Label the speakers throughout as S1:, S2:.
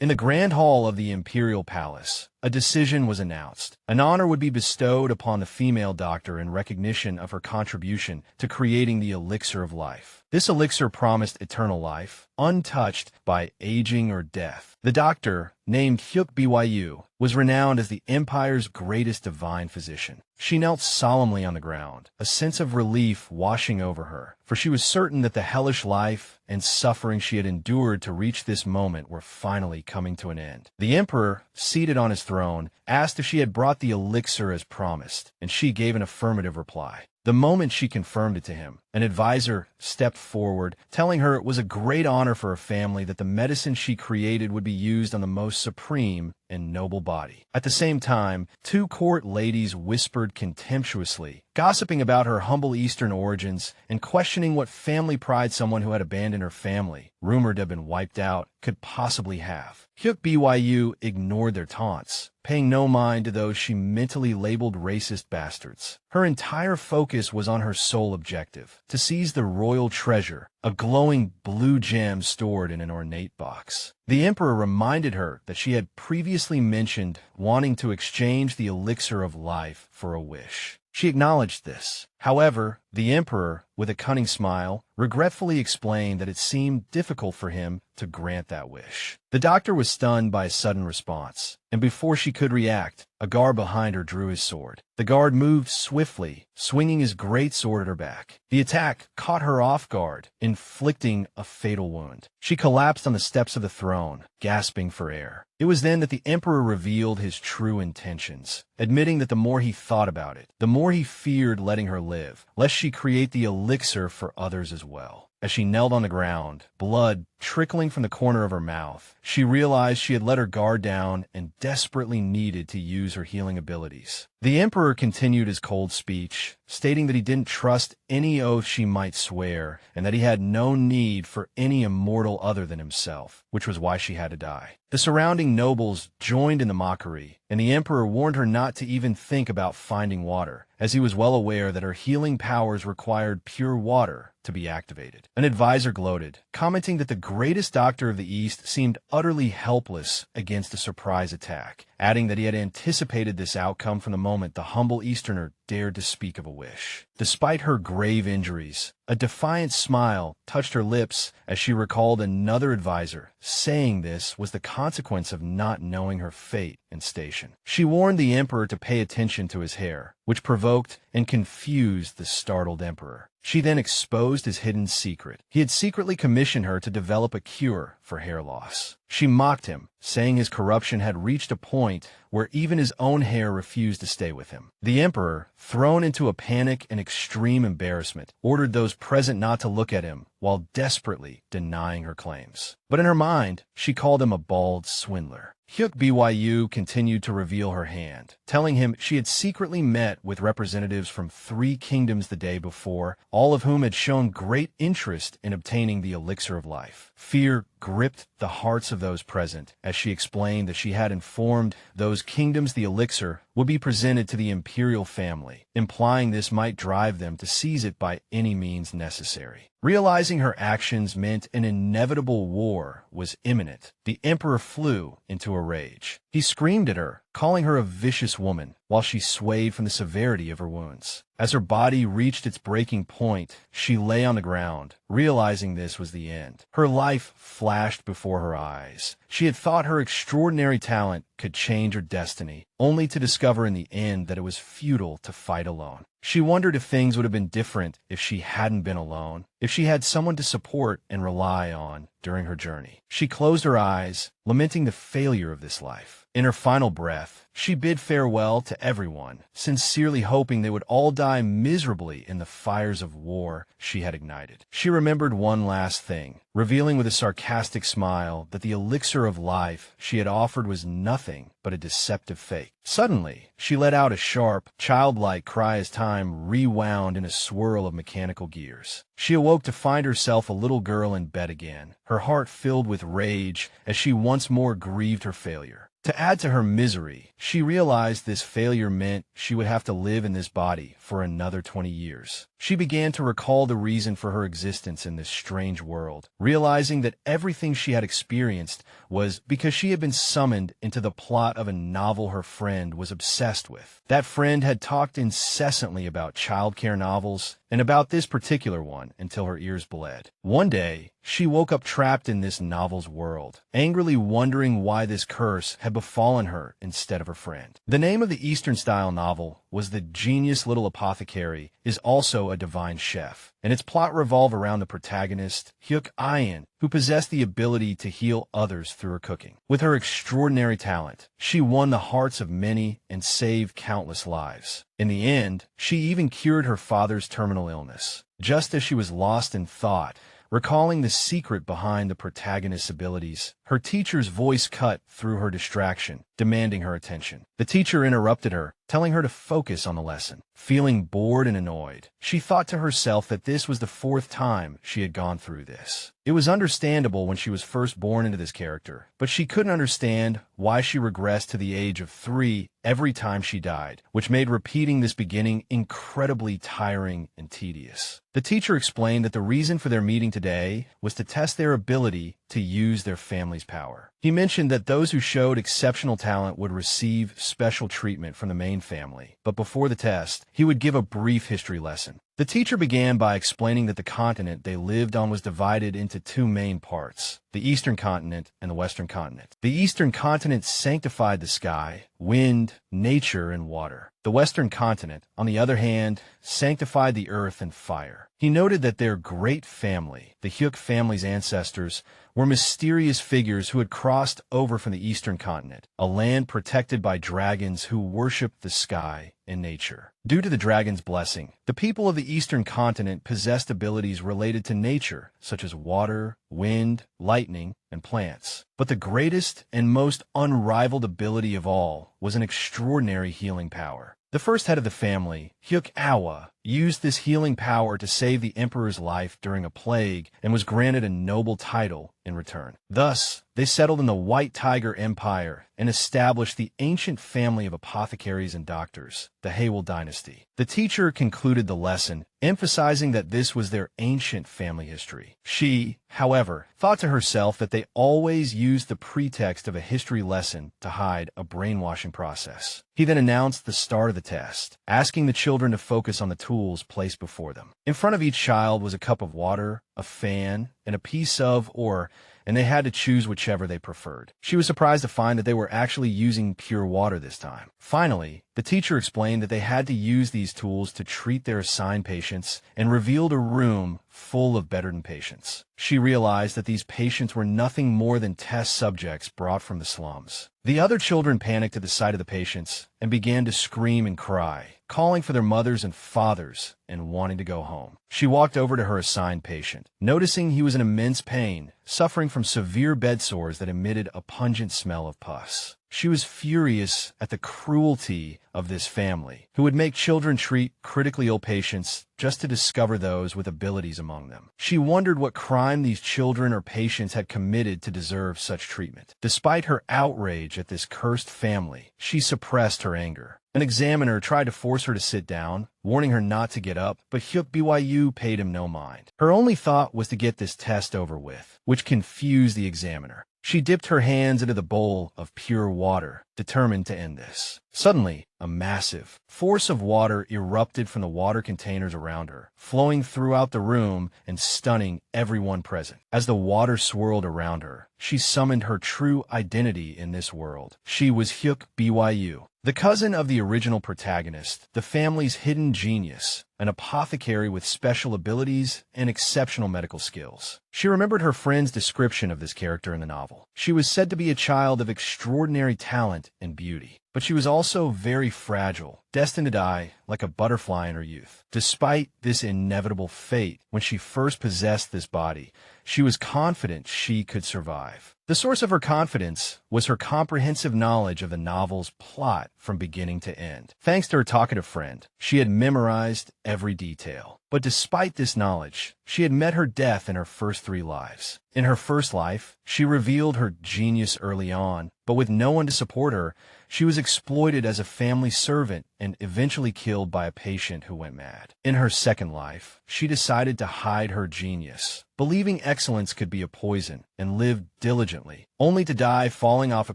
S1: In the grand hall of the imperial palace, a decision was announced. An honor would be bestowed upon the female doctor in recognition of her contribution to creating the Elixir of Life. This elixir promised eternal life, untouched by aging or death. The doctor, named Byu, was renowned as the Empire's greatest divine physician. She knelt solemnly on the ground, a sense of relief washing over her, for she was certain that the hellish life and suffering she had endured to reach this moment were finally coming to an end. The Emperor, seated on his throne, asked if she had brought the elixir as promised, and she gave an affirmative reply. The moment she confirmed it to him, an advisor stepped forward, telling her it was a great honor for her family that the medicine she created would be used on the most supreme and noble body. At the same time, two court ladies whispered contemptuously, gossiping about her humble Eastern origins and questioning what family pride someone who had abandoned her family, rumored to have been wiped out, could possibly have. Byu ignored their taunts, paying no mind to those she mentally labeled racist bastards. Her entire focus was on her sole objective, to seize the royal treasure, a glowing blue gem stored in an ornate box. The Emperor reminded her that she had previously mentioned wanting to exchange the Elixir of Life for a wish. She acknowledged this. However, the Emperor, with a cunning smile, regretfully explained that it seemed difficult for him to grant that wish. The doctor was stunned by a sudden response, and before she could react, a guard behind her drew his sword. The guard moved swiftly, swinging his great sword at her back. The attack caught her off guard, inflicting a fatal wound. She collapsed on the steps of the throne, gasping for air. It was then that the Emperor revealed his true intentions, admitting that the more he thought about it, the more he feared letting her live, lest she create the elixir for others as well. As she knelt on the ground, blood trickling from the corner of her mouth, she realized she had let her guard down and desperately needed to use her healing abilities. The Emperor continued his cold speech, stating that he didn't trust any oath she might swear, and that he had no need for any immortal other than himself, which was why she had to die. The surrounding nobles joined in the mockery, and the Emperor warned her not to even think about finding water, as he was well aware that her healing powers required pure water to be activated. An advisor gloated, commenting that the greatest doctor of the East seemed utterly helpless against a surprise attack, adding that he had anticipated this outcome from the moment the humble Easterner dared to speak of a wish. Despite her grave injuries, a defiant smile touched her lips as she recalled another advisor saying this was the consequence of not knowing her fate and station. She warned the Emperor to pay attention to his hair, which provoked and confused the startled Emperor. She then exposed his hidden secret. He had secretly commissioned her to develop a cure for hair loss. She mocked him, saying his corruption had reached a point where even his own hair refused to stay with him. The Emperor, thrown into a panic and extreme embarrassment, ordered those present not to look at him while desperately denying her claims. But in her mind, she called him a bald swindler. Byu continued to reveal her hand, telling him she had secretly met with representatives from 3 kingdoms the day before, all of whom had shown great interest in obtaining the Elixir of Life. Fear gripped the hearts of those present as she explained that she had informed those kingdoms the elixir would be presented to the imperial family, implying this might drive them to seize it by any means necessary. Realizing her actions meant an inevitable war was imminent, the Emperor flew into a rage. He screamed at her, calling her a vicious woman, while she swayed from the severity of her wounds. As her body reached its breaking point, she lay on the ground, realizing this was the end. Her life flashed before her eyes. She had thought her extraordinary talent could change her destiny, only to discover in the end that it was futile to fight alone. She wondered if things would have been different if she hadn't been alone, if she had someone to support and rely on during her journey. She closed her eyes, lamenting the failure of this life. In her final breath, she bid farewell to everyone, sincerely hoping they would all die miserably in the fires of war she had ignited. She remembered one last thing, revealing with a sarcastic smile that the elixir of life she had offered was nothing but a deceptive fake. Suddenly, she let out a sharp, childlike cry as time rewound in a swirl of mechanical gears. She awoke to find herself a little girl in bed again, her heart filled with rage as she once more grieved her failure. To add to her misery, she realized this failure meant she would have to live in this body for another 20 years. She began to recall the reason for her existence in this strange world, realizing that everything she had experienced was because she had been summoned into the plot of a novel her friend was obsessed with. That friend had talked incessantly about childcare novels and about this particular one until her ears bled. One day, she woke up trapped in this novel's world, angrily wondering why this curse had befallen her instead of her friend. The name of the Eastern-style novel was The Genius Little Apothecary is Also a Divine Chef, and its plot revolved around the protagonist, Hyuk Ayan, who possessed the ability to heal others through her cooking. With her extraordinary talent, she won the hearts of many and saved countless lives. In the end, she even cured her father's terminal illness. Just as she was lost in thought, recalling the secret behind the protagonist's abilities, her teacher's voice cut through her distraction, demanding her attention. The teacher interrupted her, telling her to focus on the lesson. Feeling bored and annoyed, she thought to herself that this was the 4th time she had gone through this. It was understandable when she was first born into this character, but she couldn't understand why she regressed to the age of 3 every time she died, which made repeating this beginning incredibly tiring and tedious. The teacher explained that the reason for their meeting today was to test their ability to use their family's power. He mentioned that those who showed exceptional talent would receive special treatment from the main family, but before the test, he would give a brief history lesson. The teacher began by explaining that the continent they lived on was divided into 2 main parts, the Eastern Continent and the Western Continent. The Eastern Continent sanctified the sky, wind, nature, and water. The Western Continent, on the other hand, sanctified the earth and fire. He noted that their great family, the Hyuk family's ancestors, were mysterious figures who had crossed over from the Eastern Continent, a land protected by dragons who worshipped the sky and nature. Due to the dragon's blessing, the people of the Eastern Continent possessed abilities related to nature, such as water, wind, lightning, and plants. But the greatest and most unrivaled ability of all was an extraordinary healing power. The first head of the family, Hyuk Awa, used this healing power to save the emperor's life during a plague and was granted a noble title in return. Thus, they settled in the White Tiger Empire and established the ancient family of apothecaries and doctors, the Haywell dynasty. The teacher concluded the lesson, emphasizing that this was their ancient family history. She, however, thought to herself that they always used the pretext of a history lesson to hide a brainwashing process. He then announced the start of the test, asking the children to focus on the tools placed before them. In front of each child was a cup of water, a fan, and a piece of ore, and they had to choose whichever they preferred. She was surprised to find that they were actually using pure water this time. Finally, the teacher explained that they had to use these tools to treat their assigned patients and revealed a room full of bedridden patients. She realized that these patients were nothing more than test subjects brought from the slums. The other children panicked at the sight of the patients and began to scream and cry, calling for their mothers and fathers and wanting to go home. She walked over to her assigned patient, noticing he was in immense pain, suffering from severe bed sores that emitted a pungent smell of pus. She was furious at the cruelty of this family, who would make children treat critically ill patients just to discover those with abilities among them. She wondered what crime these children or patients had committed to deserve such treatment. Despite her outrage at this cursed family, she suppressed her anger. An examiner tried to force her to sit down, warning her not to get up, but Hyuk BYU paid him no mind. Her only thought was to get this test over with, which confused the examiner. She dipped her hands into the bowl of pure water, determined to end this. Suddenly, a massive force of water erupted from the water containers around her, flowing throughout the room and stunning everyone present. As the water swirled around her, she summoned her true identity in this world. She was Hyuk BYU, the cousin of the original protagonist, the family's hidden genius, an apothecary with special abilities and exceptional medical skills. She remembered her friend's description of this character in the novel. She was said to be a child of extraordinary talent and beauty, but she was also very fragile, destined to die like a butterfly in her youth. Despite this inevitable fate, when she first possessed this body, she was confident she could survive. The source of her confidence was her comprehensive knowledge of the novel's plot from beginning to end. Thanks to her talkative friend, she had memorized every detail. But despite this knowledge, she had met her death in her first 3 lives. In her first life, she revealed her genius early on, but with no one to support her, she was exploited as a family servant and eventually killed by a patient who went mad. In her second life, she decided to hide her genius, believing excellence could be a poison, and lived diligently, only to die falling off a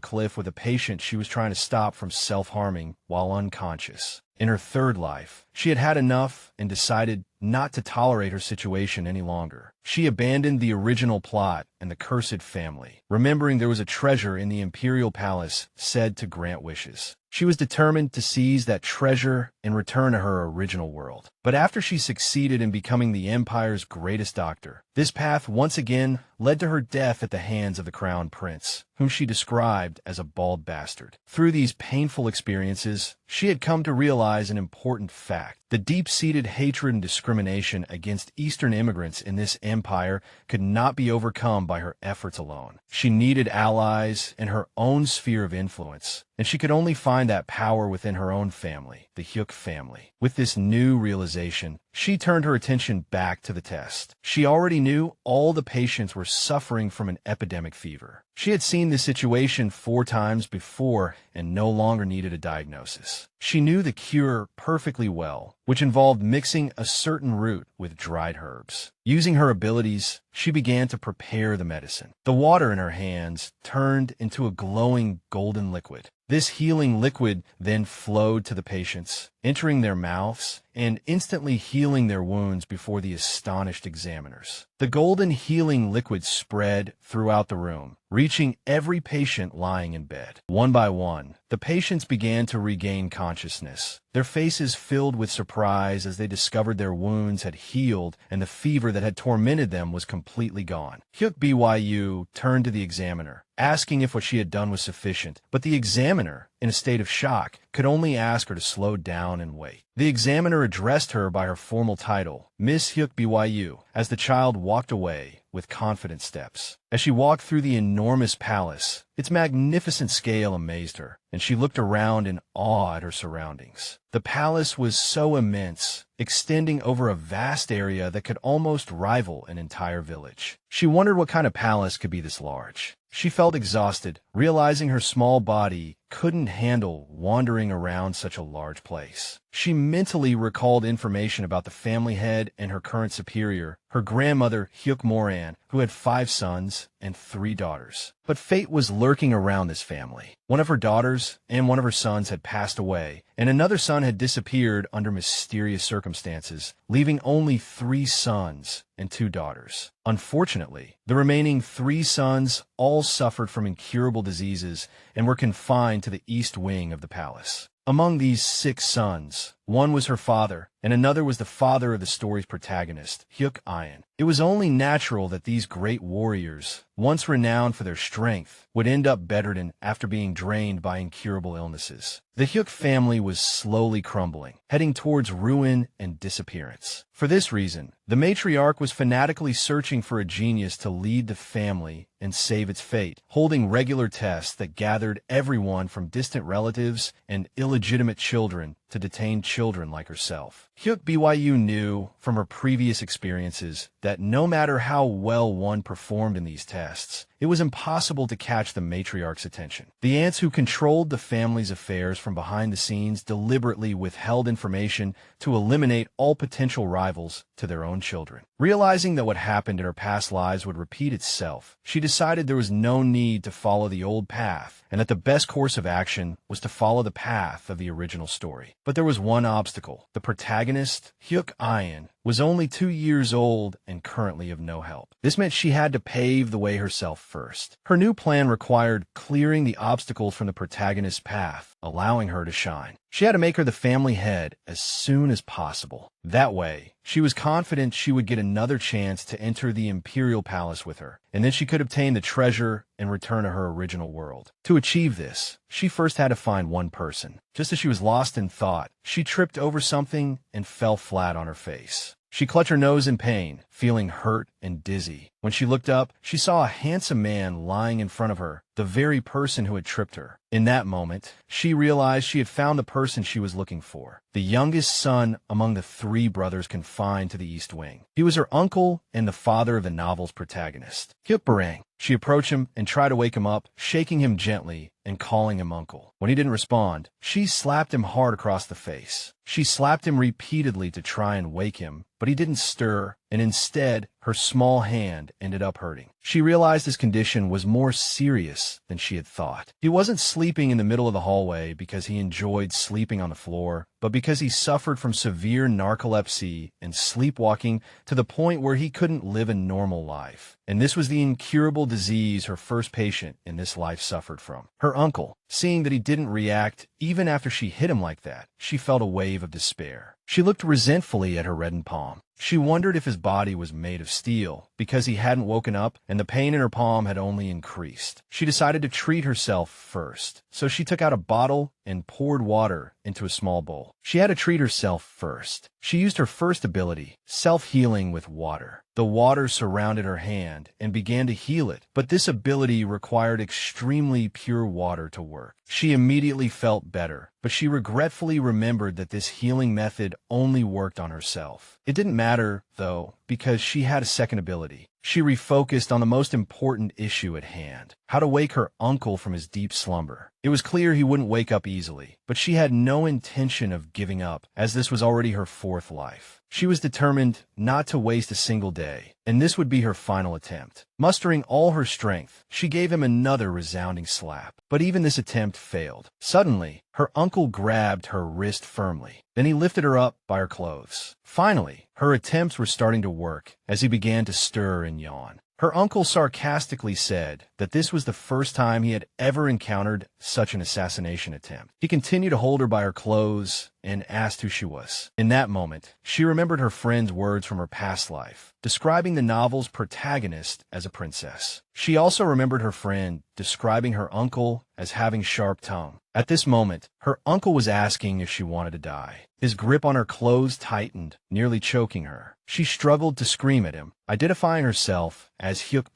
S1: cliff with a patient she was trying to stop from self-harming while unconscious. In her third life, she had had enough and decided not to tolerate her situation any longer. She abandoned the original plot and the cursed family, remembering there was a treasure in the imperial palace said to grant wishes. She was determined to seize that treasure and return to her original world. But after she succeeded in becoming the Empire's greatest doctor, this path once again led to her death at the hands of the crown prince, whom she described as a bald bastard. Through these painful experiences, she had come to realize an important fact. The deep-seated hatred and discrimination against Eastern immigrants in this empire could not be overcome by her efforts alone. She needed allies in her own sphere of influence, and she could only find that power within her own family, the Hyuk family. With this new realization, she turned her attention back to the test. She already knew all the patients were suffering from an epidemic fever. She had seen this situation 4 times before and no longer needed a diagnosis. She knew the cure perfectly well, which involved mixing a certain root with dried herbs. Using her abilities, she began to prepare the medicine. The water in her hands turned into a glowing golden liquid. This healing liquid then flowed to the patients, entering their mouths and instantly healing their wounds before the astonished examiners. The golden healing liquid spread throughout the room, reaching every patient lying in bed. One by one, the patients began to regain consciousness, their faces filled with surprise as they discovered their wounds had healed and the fever that had tormented them was completely gone. Hyuk Byu turned to the examiner, asking if what she had done was sufficient, but the examiner, in a state of shock, could only ask her to slow down and wait. The examiner addressed her by her formal title, Miss Hyuk Byu, as the child walked away with confident steps. As she walked through the enormous palace, its magnificent scale amazed her, and she looked around in awe at her surroundings. The palace was so immense, extending over a vast area that could almost rival an entire village. She wondered what kind of palace could be this large. She felt exhausted, realizing her small body couldn't handle wandering around such a large place. She mentally recalled information about the family head and her current superior, her grandmother Hyuk Moran, who had 5 sons and 3 daughters. But fate was lurking around this family. One of her daughters and one of her sons had passed away, and another son had disappeared under mysterious circumstances, leaving only 3 sons and 2 daughters. Unfortunately, the remaining 3 sons all suffered from incurable diseases and were confined to the east wing of the palace. Among these 6 sons, one was her father, and another was the father of the story's protagonist, Hyuk Ayan. It was only natural that these great warriors, once renowned for their strength, would end up bedridden after being drained by incurable illnesses. The Hyuk family was slowly crumbling, heading towards ruin and disappearance. For this reason, the matriarch was fanatically searching for a genius to lead the family and save its fate, holding regular tests that gathered everyone from distant relatives and illegitimate children to detained children like herself. Hyuk Byu knew from her previous experiences that no matter how well one performed in these tests, it was impossible to catch the matriarch's attention. The aunts who controlled the family's affairs from behind the scenes deliberately withheld information to eliminate all potential rivals to their own children. Realizing that what happened in her past lives would repeat itself, she decided there was no need to follow the old path, and that the best course of action was to follow the path of the original story. But there was one obstacle. The protagonist, Hyuk Ayan, was only 2 years old and currently of no help. This meant she had to pave the way herself first. Her new plan required clearing the obstacles from the protagonist's path, allowing her to shine. She had to make her the family head as soon as possible. That way, she was confident she would get another chance to enter the imperial palace with her, and then she could obtain the treasure and return to her original world. To achieve this, she first had to find one person. Just as she was lost in thought, she tripped over something and fell flat on her face. She clutched her nose in pain, feeling hurt and dizzy. When she looked up, she saw a handsome man lying in front of her, the very person who had tripped her. In that moment, she realized she had found the person she was looking for, the youngest son among the three brothers confined to the East Wing. He was her uncle and the father of the novel's protagonist, Hyuk. She approached him and tried to wake him up, shaking him gently and calling him uncle. When he didn't respond, she slapped him hard across the face. She slapped him repeatedly to try and wake him, but he didn't stir, and instead, her small hand ended up hurting. She realized his condition was more serious than she had thought. He wasn't sleeping in the middle of the hallway because he enjoyed sleeping on the floor, but because he suffered from severe narcolepsy and sleepwalking to the point where he couldn't live a normal life. And this was the incurable disease her first patient in this life suffered from. Her uncle, seeing that he didn't react even after she hit him like that, she felt a wave of despair. She looked resentfully at her reddened palm. She wondered if his body was made of steel, because he hadn't woken up and the pain in her palm had only increased. She decided to treat herself first, so she took out a bottle and poured water into a small bowl. She had to treat herself first. She used her first ability, self-healing with water. The water surrounded her hand and began to heal it, but this ability required extremely pure water to work. She immediately felt better, but she regretfully remembered that this healing method only worked on herself. It didn't matter, though, because she had a second ability. She refocused on the most important issue at hand, how to wake her uncle from his deep slumber. It was clear he wouldn't wake up easily, but she had no intention of giving up, as this was already her fourth life. She was determined not to waste a single day, and this would be her final attempt. Mustering all her strength, she gave him another resounding slap. But even this attempt failed. Suddenly, her uncle grabbed her wrist firmly. Then he lifted her up by her clothes. Finally, her attempts were starting to work as he began to stir and yawn. Her uncle sarcastically said that this was the first time he had ever encountered such an assassination attempt. He continued to hold her by her clothes and asked who she was. In that moment, she remembered her friend's words from her past life, describing the novel's protagonist as a princess. She also remembered her friend describing her uncle as having sharp tongue. At this moment, her uncle was asking if she wanted to die. His grip on her clothes tightened, nearly choking her. She struggled to scream at him, identifying herself as Hyuk,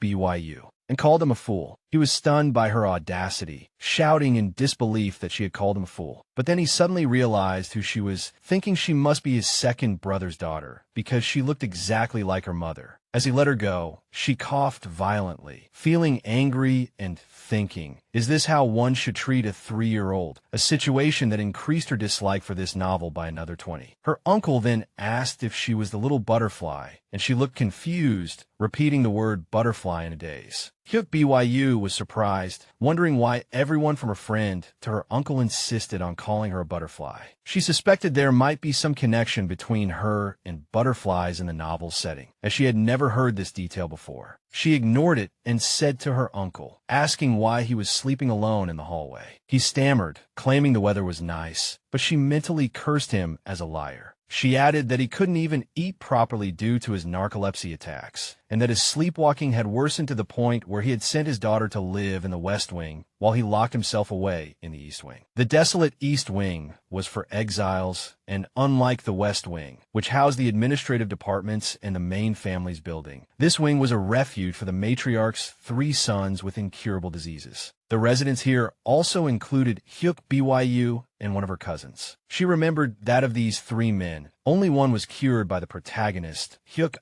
S1: and called him a fool. He was stunned by her audacity, shouting in disbelief that she had called him a fool. But then he suddenly realized who she was, thinking she must be his second brother's daughter, because she looked exactly like her mother. As he let her go, she coughed violently, feeling angry and thinking, is this how one should treat a 3-year-old? A situation that increased her dislike for this novel by another 20. Her uncle then asked if she was the little butterfly, and she looked confused, repeating the word butterfly in a daze. Hyuk was surprised, wondering why everyone from her friend to her uncle insisted on calling her a butterfly. She suspected there might be some connection between her and butterflies in the novel's setting, as she had never heard this detail before. She ignored it and said to her uncle, asking why he was sleeping alone in the hallway. He stammered, claiming the weather was nice, but she mentally cursed him as a liar. She added that he couldn't even eat properly due to his narcolepsy attacks, and that his sleepwalking had worsened to the point where he had sent his daughter to live in the West Wing while he locked himself away in the East Wing. The desolate East Wing was for exiles, and unlike the West Wing, which housed the administrative departments and the main family's building, this wing was a refuge for the matriarch's 3 sons with incurable diseases. The residents here also included Hyuk and one of her cousins. She remembered that of these 3 men, only one was cured by the protagonist, Hyuk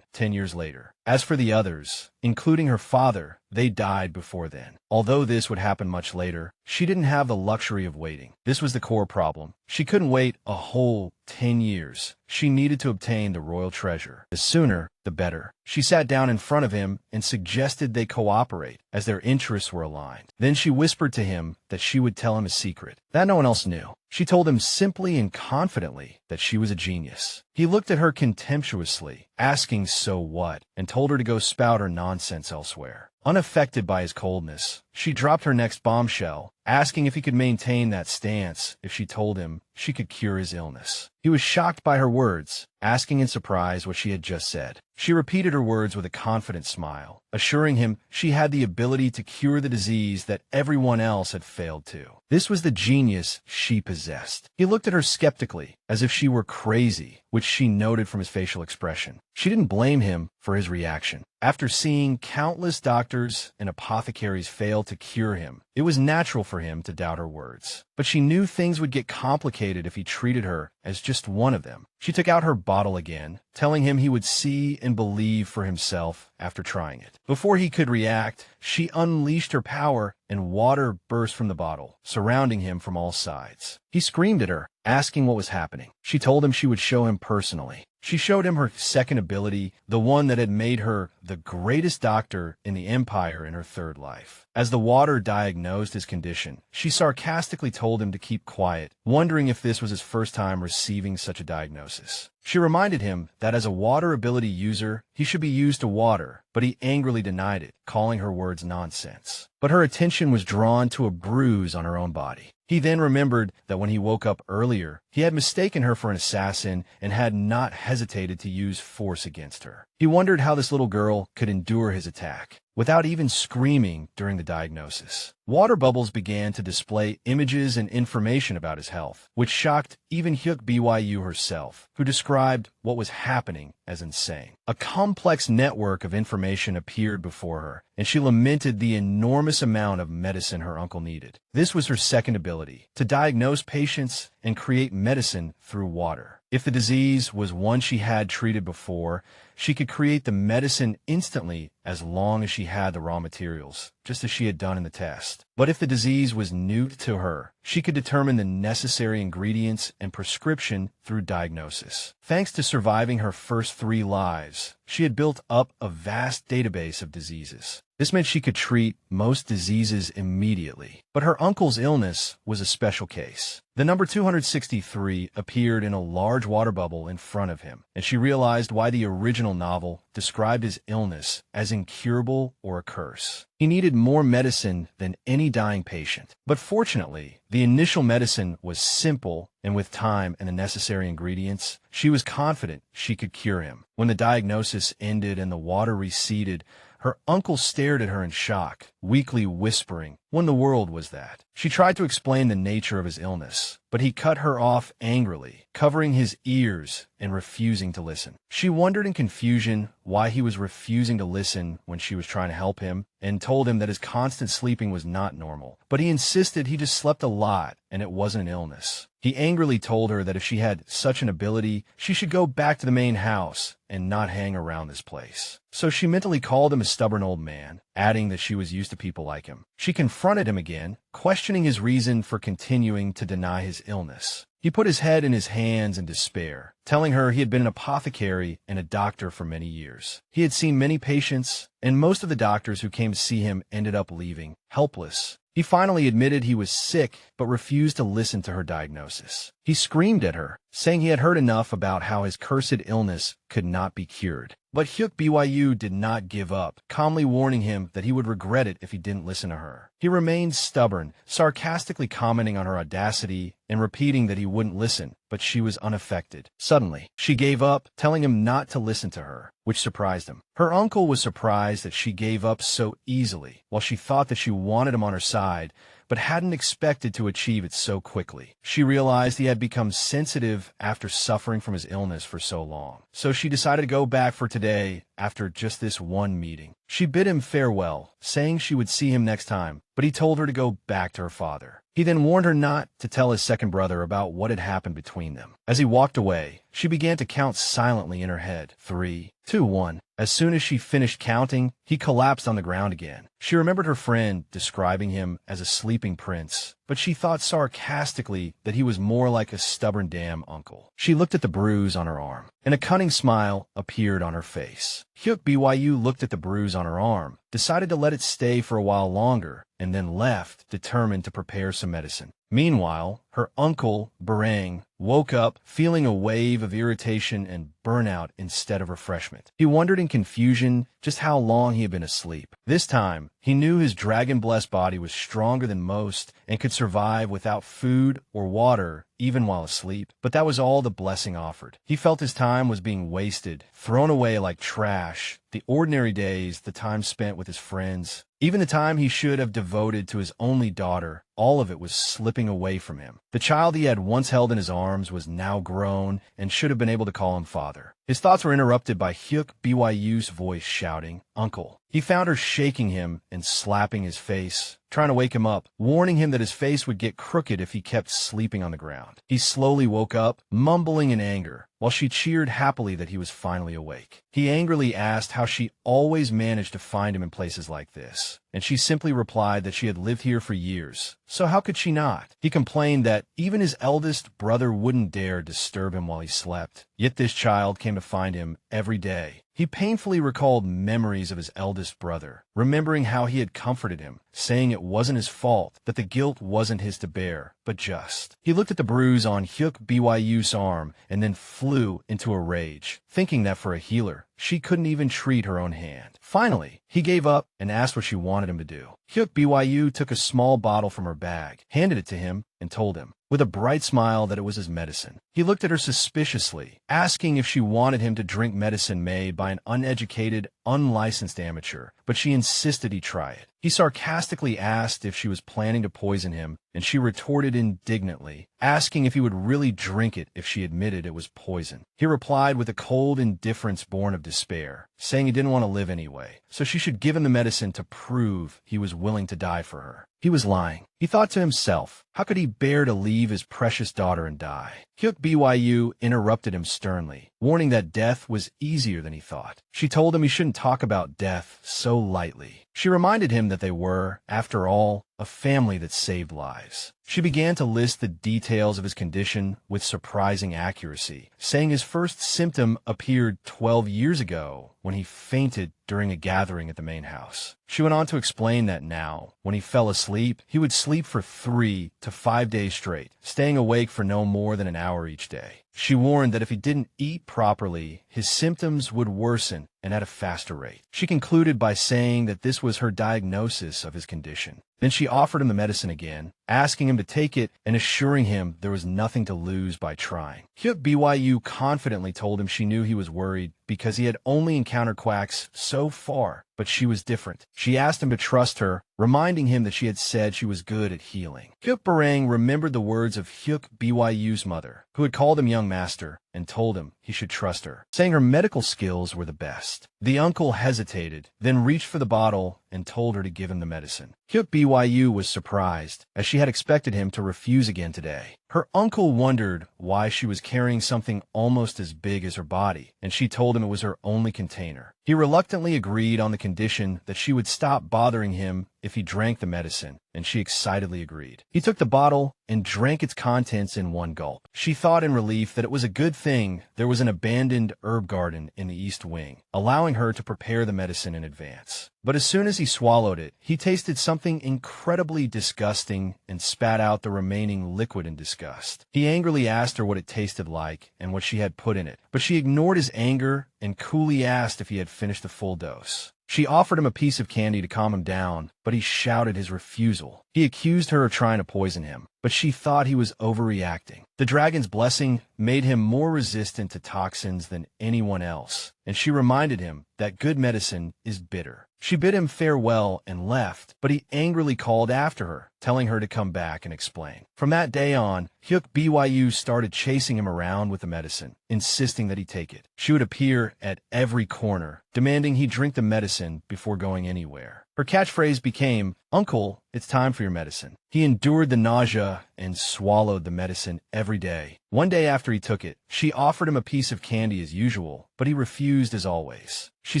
S1: 10 years later. As for the others, including her father, they died before then. Although this would happen much later, she didn't have the luxury of waiting. This was the core problem. She couldn't wait a whole 10 years. She needed to obtain the royal treasure. The sooner, the better. She sat down in front of him and suggested they cooperate, as their interests were aligned. Then she whispered to him that she would tell him a secret that no one else knew. She told him simply and confidently that she was a genius. He looked at her contemptuously, asking so what, and told her to go spout her nonsense elsewhere. Unaffected by his coldness, she dropped her next bombshell, asking if he could maintain that stance if she told him she could cure his illness. He was shocked by her words, asking in surprise what she had just said. She repeated her words with a confident smile, assuring him she had the ability to cure the disease that everyone else had failed to. This was the genius she possessed. He looked at her skeptically, as if she were crazy, which she noted from his facial expression. She didn't blame him for his reaction. After seeing countless doctors and apothecaries fail to cure him, it was natural for him to doubt her words. But she knew things would get complicated if he treated her as just one of them. She took out her bottle again, telling him he would see and believe for himself after trying it. Before he could react, she unleashed her power and water burst from the bottle, surrounding him from all sides. He screamed at her, asking what was happening. She told him she would show him personally. She showed him her second ability, the one that had made her the greatest doctor in the Empire in her third life. As the water diagnosed his condition, she sarcastically told him to keep quiet, wondering if this was his first time receiving such a diagnosis. She reminded him that as a water ability user, he should be used to water, but he angrily denied it, calling her words nonsense. But her attention was drawn to a bruise on her own body. He then remembered that when he woke up earlier, he had mistaken her for an assassin and had not hesitated to use force against her. He wondered how this little girl could endure his attack without even screaming during the diagnosis. Water bubbles began to display images and information about his health, which shocked even Hyuk Byu herself, who described what was happening as insane. A complex network of information appeared before her, and she lamented the enormous amount of medicine her uncle needed. This was her second ability, to diagnose patients and create medicine through water. If the disease was one she had treated before, she could create the medicine instantly as long as she had the raw materials, just as she had done in the test. But if the disease was new to her, she could determine the necessary ingredients and prescription through diagnosis. Thanks to surviving her first 3 lives, she had built up a vast database of diseases. This meant she could treat most diseases immediately. But her uncle's illness was a special case. The number 263 appeared in a large water bubble in front of him, and she realized why the original novel described his illness as incurable or a curse. He needed more medicine than any dying patient. But fortunately, the initial medicine was simple, and with time and the necessary ingredients, she was confident she could cure him. When the diagnosis ended and the water receded, her uncle stared at her in shock, weakly whispering, "When the world was that?" She tried to explain the nature of his illness, but he cut her off angrily, covering his ears and refusing to listen. She wondered in confusion why he was refusing to listen when she was trying to help him, and told him that his constant sleeping was not normal. But he insisted he just slept a lot and it wasn't an illness. He angrily told her that if she had such an ability, she should go back to the main house and not hang around this place. So she mentally called him a stubborn old man, adding that she was used to people like him. She confronted him again, questioning his reason for continuing to deny his illness. He put his head in his hands in despair, telling her he had been an apothecary and a doctor for many years. He had seen many patients, and most of the doctors who came to see him ended up leaving, helpless. He finally admitted he was sick, but refused to listen to her diagnosis. He screamed at her, saying he had heard enough about how his cursed illness could not be cured. But Hyuk Byu did not give up, calmly warning him that he would regret it if he didn't listen to her. He remained stubborn, sarcastically commenting on her audacity and repeating that he wouldn't listen, but she was unaffected. Suddenly, she gave up, telling him not to listen to her, which surprised him. Her uncle was surprised that she gave up so easily, while she thought that she wanted him on her side, but hadn't expected to achieve it so quickly. She realized he had become sensitive after suffering from his illness for so long. So she decided to go back for today after just this one meeting. She bid him farewell, saying she would see him next time, but he told her to go back to her father. He then warned her not to tell his second brother about what had happened between them. As he walked away, she began to count silently in her head. 3, 2, 1. As soon as she finished counting, he collapsed on the ground again. She remembered her friend describing him as a sleeping prince, but she thought sarcastically that he was more like a stubborn damn uncle. She looked at the bruise on her arm, and a cunning smile appeared on her face. Hyuk Byu looked at the bruise on her arm, decided to let it stay for a while longer, and then left, determined to prepare some medicine. Meanwhile, her uncle, Barang, woke up feeling a wave of irritation and burnout instead of refreshment. He wondered in confusion just how long he had been asleep. This time, he knew his dragon-blessed body was stronger than most and could survive without food or water even while asleep. But that was all the blessing offered. He felt his time was being wasted, thrown away like trash. The ordinary days, the time spent with his friends, even the time he should have devoted to his only daughter, all of it was slipping away from him. The child he had once held in his arms was now grown and should have been able to call him father. His thoughts were interrupted by Hyuk Byu's voice shouting, "Uncle." He found her shaking him and slapping his face, trying to wake him up, warning him that his face would get crooked if he kept sleeping on the ground. He slowly woke up, mumbling in anger, while she cheered happily that he was finally awake. He angrily asked how she always managed to find him in places like this, and she simply replied that she had lived here for years, so how could she not? He complained that even his eldest brother wouldn't dare disturb him while he slept, yet this child came to find him every day. He painfully recalled memories of his eldest brother, remembering how he had comforted him, saying it wasn't his fault, that the guilt wasn't his to bear, but just. He looked at the bruise on Hyuk Byu's arm and then flew into a rage, thinking that for a healer, she couldn't even treat her own hand. Finally, he gave up and asked what she wanted him to do. Hyuk Byu took a small bottle from her bag, handed it to him, and told him, with a bright smile, that it was his medicine. He looked at her suspiciously, asking if she wanted him to drink medicine made by an uneducated, unlicensed amateur, but she insisted he try it. He sarcastically asked if she was planning to poison him, and she retorted indignantly, asking if he would really drink it if she admitted it was poison. He replied with a cold indifference born of despair, saying he didn't want to live anyway, so she should give him the medicine to prove he was willing to die for her. He was lying. He thought to himself, how could he bear to leave his precious daughter and die? Hyuk Byu interrupted him sternly, warning that death was easier than he thought. She told him he shouldn't talk about death so lightly. She reminded him that they were, after all, a family that saved lives. She began to list the details of his condition with surprising accuracy, saying his first symptom appeared 12 years ago when he fainted during a gathering at the main house. She went on to explain that now, when he fell asleep, he would sleep for 3 to 5 days straight, staying awake for no more than an hour each day. She warned that if he didn't eat properly, his symptoms would worsen and at a faster rate. She concluded by saying that this was her diagnosis of his condition. Then she offered him the medicine again, asking him to take it and assuring him there was nothing to lose by trying. Hyuk Byu confidently told him she knew he was worried because he had only encountered quacks so far, but she was different. She asked him to trust her, reminding him that she had said she was good at healing. Hyuk Barang remembered the words of Hyuk Byu's mother, who had called him young master, and told him he should trust her, saying her medical skills were the best. The uncle hesitated, then reached for the bottle and told her to give him the medicine. Hyuk Byu was surprised, as she had expected him to refuse again today. Her uncle wondered why she was carrying something almost as big as her body, and she told him it was her only container. He reluctantly agreed on the condition that she would stop bothering him if he drank the medicine, and she excitedly agreed. He took the bottle and drank its contents in one gulp. She thought in relief that it was a good thing there was an abandoned herb garden in the east wing, allowing her to prepare the medicine in advance. But as soon as he swallowed it, he tasted something incredibly disgusting and spat out the remaining liquid in disgust. He angrily asked her what it tasted like and what she had put in it, but she ignored his anger and coolly asked if he had finished the full dose. She offered him a piece of candy to calm him down, but he shouted his refusal. He accused her of trying to poison him, but she thought he was overreacting. The dragon's blessing made him more resistant to toxins than anyone else, and she reminded him that good medicine is bitter. She bid him farewell and left, but he angrily called after her, telling her to come back and explain. From that day on, Hyuk Byu started chasing him around with the medicine, insisting that he take it. She would appear at every corner, demanding he drink the medicine before going anywhere. Her catchphrase became, "Uncle, it's time for your medicine." He endured the nausea and swallowed the medicine every day. One day after he took it, she offered him a piece of candy as usual, but he refused as always. She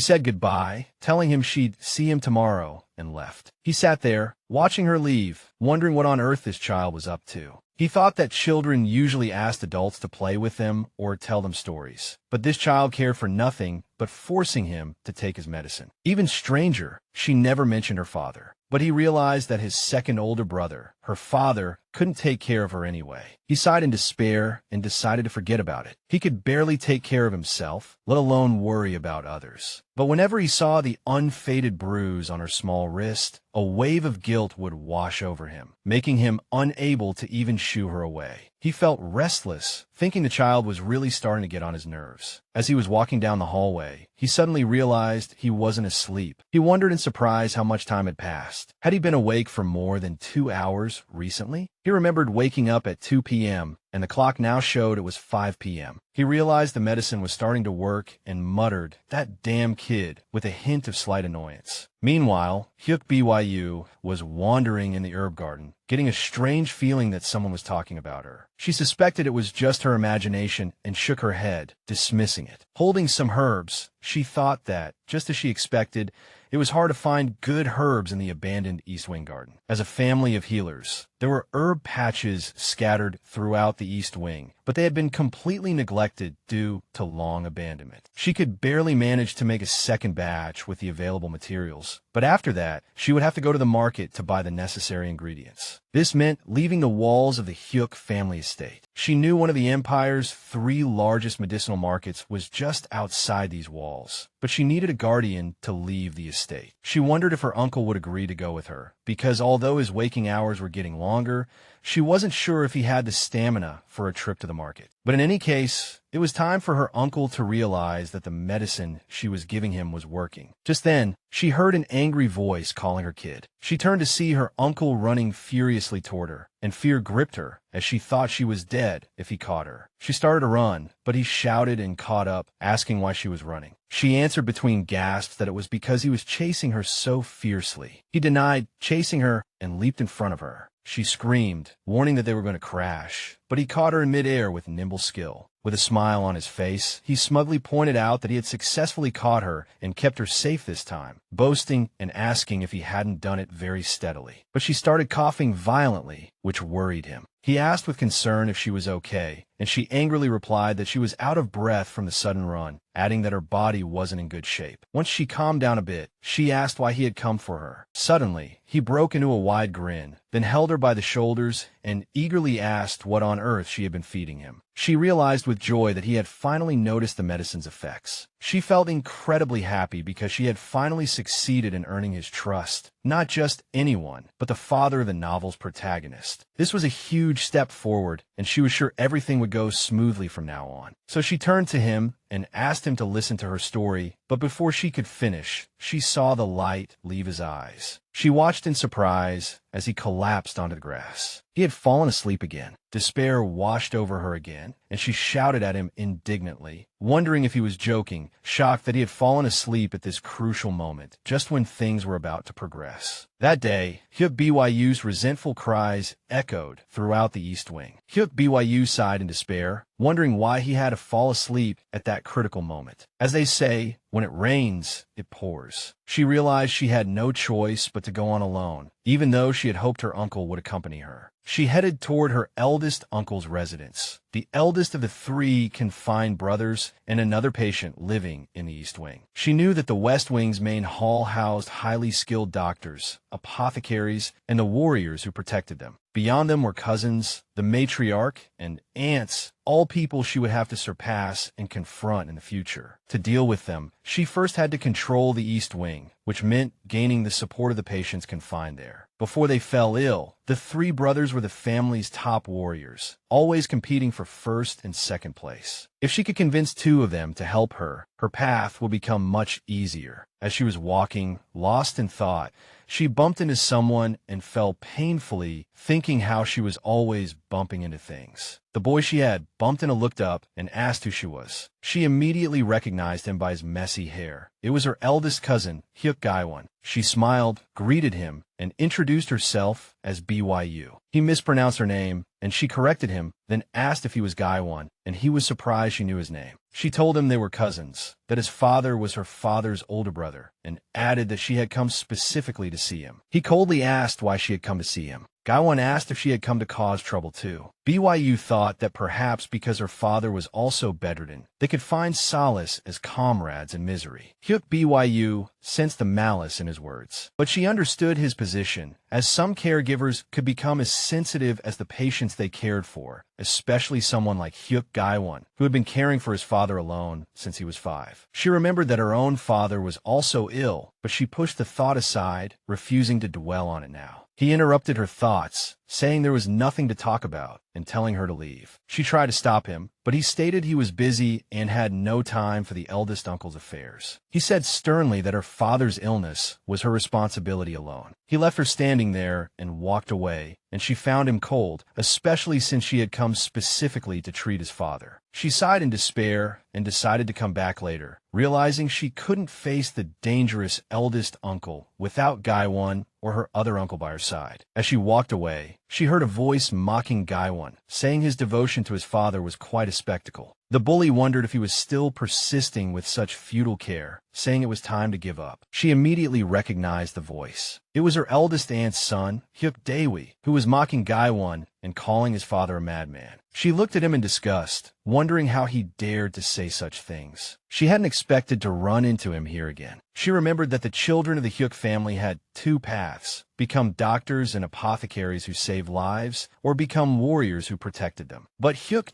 S1: said goodbye, telling him she'd see him tomorrow, and left. He sat there, watching her leave, wondering what on earth this child was up to. He thought that children usually asked adults to play with them or tell them stories, but this child cared for nothing but forcing him to take his medicine. Even stranger, she never mentioned her father. But he realized that his second older brother, her father, couldn't take care of her anyway. He sighed in despair and decided to forget about it. He could barely take care of himself, let alone worry about others. But whenever he saw the unfaded bruise on her small wrist, a wave of guilt would wash over him, making him unable to even shoo her away. He felt restless, thinking the child was really starting to get on his nerves. As he was walking down the hallway, he suddenly realized he wasn't asleep. He wondered in surprise how much time had passed. Had he been awake for more than 2 hours recently? He remembered waking up at 2 p.m., and the clock now showed it was 5 p.m. He realized the medicine was starting to work and muttered, "That damn kid," with a hint of slight annoyance. Meanwhile, Hyuk BYU was wandering in the herb garden, getting a strange feeling that someone was talking about her. She suspected it was just her imagination and shook her head, dismissing it. Holding some herbs, she thought that, just as she expected, it was hard to find good herbs in the abandoned East Wing garden. As a family of healers, there were herb patches scattered throughout the East Wing, but they had been completely neglected due to long abandonment. She could barely manage to make a second batch with the available materials, but after that, she would have to go to the market to buy the necessary ingredients. This meant leaving the walls of the Hyuk family estate. She knew one of the Empire's 3 largest medicinal markets was just outside these walls, but she needed a guardian to leave the estate. She wondered if her uncle would agree to go with her, because although his waking hours were getting longer, she wasn't sure if he had the stamina for a trip to the market. But in any case, it was time for her uncle to realize that the medicine she was giving him was working. Just then, she heard an angry voice calling her kid. She turned to see her uncle running furiously toward her, and fear gripped her as she thought she was dead if he caught her. She started to run, but he shouted and caught up, asking why she was running. She answered between gasps that it was because he was chasing her so fiercely. He denied chasing her and leaped in front of her. She screamed, warning that they were going to crash, but he caught her in midair with nimble skill. With a smile on his face, he smugly pointed out that he had successfully caught her and kept her safe this time, boasting and asking if he hadn't done it very steadily. But she started coughing violently, which worried him. He asked with concern if she was okay, and she angrily replied that she was out of breath from the sudden run, adding that her body wasn't in good shape. Once she calmed down a bit, she asked why he had come for her. Suddenly, he broke into a wide grin, then held her by the shoulders and eagerly asked what on earth she had been feeding him. She realized with joy that he had finally noticed the medicine's effects. She felt incredibly happy because she had finally succeeded in earning his trust. Not just anyone, but the father of the novel's protagonist. This was a huge step forward, and she was sure everything would go smoothly from now on. So she turned to him and asked him to listen to her story, but before she could finish, she saw the light leave his eyes. She watched in surprise as he collapsed onto the grass. He had fallen asleep again. Despair washed over her again, and she shouted at him indignantly, wondering if he was joking, shocked that he had fallen asleep at this crucial moment, just when things were about to progress. That day, Hyuk BYU's resentful cries echoed throughout the East Wing. Hyuk BYU sighed in despair, wondering why he had to fall asleep at that critical moment. As they say, when it rains, it pours. She realized she had no choice but to go on alone, even though she had hoped her uncle would accompany her. She headed toward her eldest uncle's residence, the eldest of the 3 confined brothers and another patient living in the East Wing. She knew that the West Wing's main hall housed highly skilled doctors, apothecaries, and the warriors who protected them. Beyond them were cousins, the matriarch, and aunts, all people she would have to surpass and confront in the future. To deal with them, she first had to control the East Wing, which meant gaining the support of the patients confined there. Before they fell ill, the 3 brothers were the family's top warriors, always competing for first and second place. If she could convince 2 of them to help her, her path would become much easier. As she was walking, lost in thought, she bumped into someone and fell painfully, thinking how she was always bumping into things. The boy she had bumped into looked up and asked who she was. She immediately recognized him by his messy hair. It was her eldest cousin, Hyuk Gaiwon. She smiled, greeted him, and introduced herself as BYU. He mispronounced her name, and she corrected him, then asked if he was Gaiwon, and he was surprised she knew his name. She told him they were cousins, that his father was her father's older brother, and added that she had come specifically to see him. He coldly asked why she had come to see him. Gwyn asked if she had come to cause trouble too. BYU thought that perhaps because her father was also bedridden, they could find solace as comrades in misery. BYU sensed the malice in his words, but she understood his position, as some caregivers could become as sensitive as the patients they cared for, especially someone like Gwyn, who had been caring for his father alone since he was 5. She remembered that her own father was also ill, but she pushed the thought aside, refusing to dwell on it now. He interrupted her thoughts, saying there was nothing to talk about and telling her to leave. She tried to stop him, but he stated he was busy and had no time for the eldest uncle's affairs. He said sternly that her father's illness was her responsibility alone. He left her standing there and walked away, and she found him cold, especially since she had come specifically to treat his father. She sighed in despair and decided to come back later, realizing she couldn't face the dangerous eldest uncle without Gwyn or her other uncle by her side. As she walked away, she heard a voice mocking Gwyn, saying his devotion to his father was quite a spectacle. The bully wondered if he was still persisting with such futile care, saying it was time to give up. She immediately recognized the voice. It was her eldest aunt's son, who was mocking Gwyn and calling his father a madman. She looked at him in disgust, wondering how he dared to say such things. She hadn't expected to run into him here again. She remembered that the children of the Hyuk family had two paths: become doctors and apothecaries who saved lives, or become warriors who protected them. But Hyuk,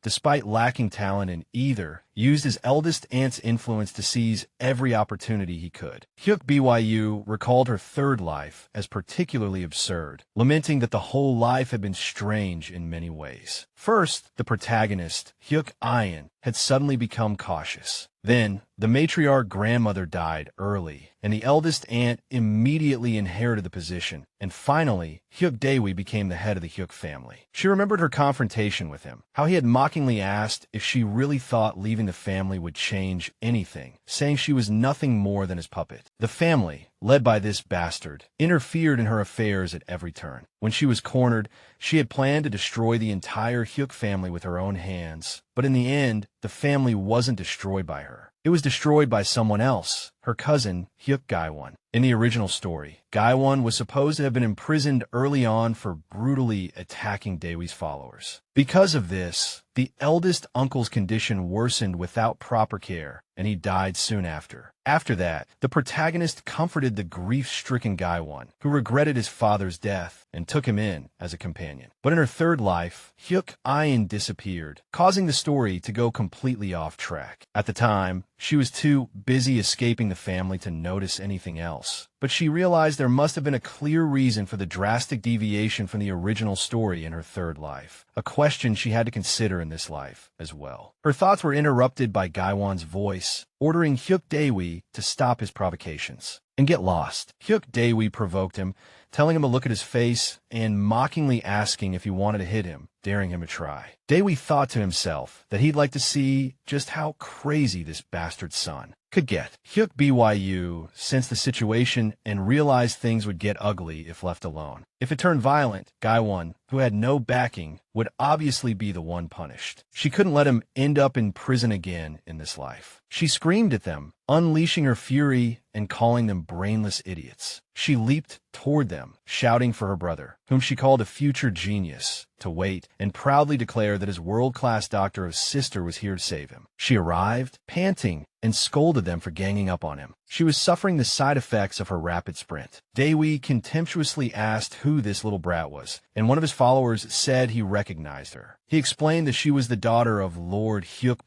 S1: despite lacking talent in either, used his eldest aunt's influence to seize every opportunity he could. BYU recalled her third life as particularly absurd, lamenting that the whole life had been strange in many ways. First, the protagonist, Ian, had suddenly become cautious. Then, the matriarch grandmother died early, and the eldest aunt immediately inherited the position. And finally, Daewoo became the head of the Hyuk family. She remembered her confrontation with him, how he had mockingly asked if she really thought leaving the family would change anything, saying she was nothing more than his puppet. The family, led by this bastard, interfered in her affairs at every turn. When she was cornered, she had planned to destroy the entire Hyuk family with her own hands. But in the end, the family wasn't destroyed by her. It was destroyed by someone else, her cousin, Gwyn. In the original story, Gwyn was supposed to have been imprisoned early on for brutally attacking Daewoo's followers. Because of this, the eldest uncle's condition worsened without proper care, and he died soon after. After that, the protagonist comforted the grief-stricken Gwyn, who regretted his father's death and took him in as a companion. But in her third life, Ian disappeared, causing the story to go completely off track. At the time, she was too busy escaping the family to notice anything else. But she realized there must have been a clear reason for the drastic deviation from the original story in her third life, a question she had to consider in this life as well. Her thoughts were interrupted by Gwyn's voice, ordering Daewoo to stop his provocations and get lost. Daewoo provoked him, telling him to look at his face and mockingly asking if he wanted to hit him, daring him to try. Daewoo thought to himself that he'd like to see just how crazy this bastard's son could get. BYU sensed the situation and realized things would get ugly if left alone. If it turned violent, Gwyn, who had no backing, would obviously be the one punished. She couldn't let him end up in prison again in this life. She screamed at them, unleashing her fury and calling them brainless idiots. She leaped toward them, shouting for her brother, whom she called a future genius, to wait and proudly declare that his world-class doctor of sister was here to save him. She arrived, panting, and scolded them for ganging up on him. She was suffering the side effects of her rapid sprint. Daewoo contemptuously asked who this little brat was, and one of his followers said he recognized her. He explained that she was the daughter of Lord Hyuk,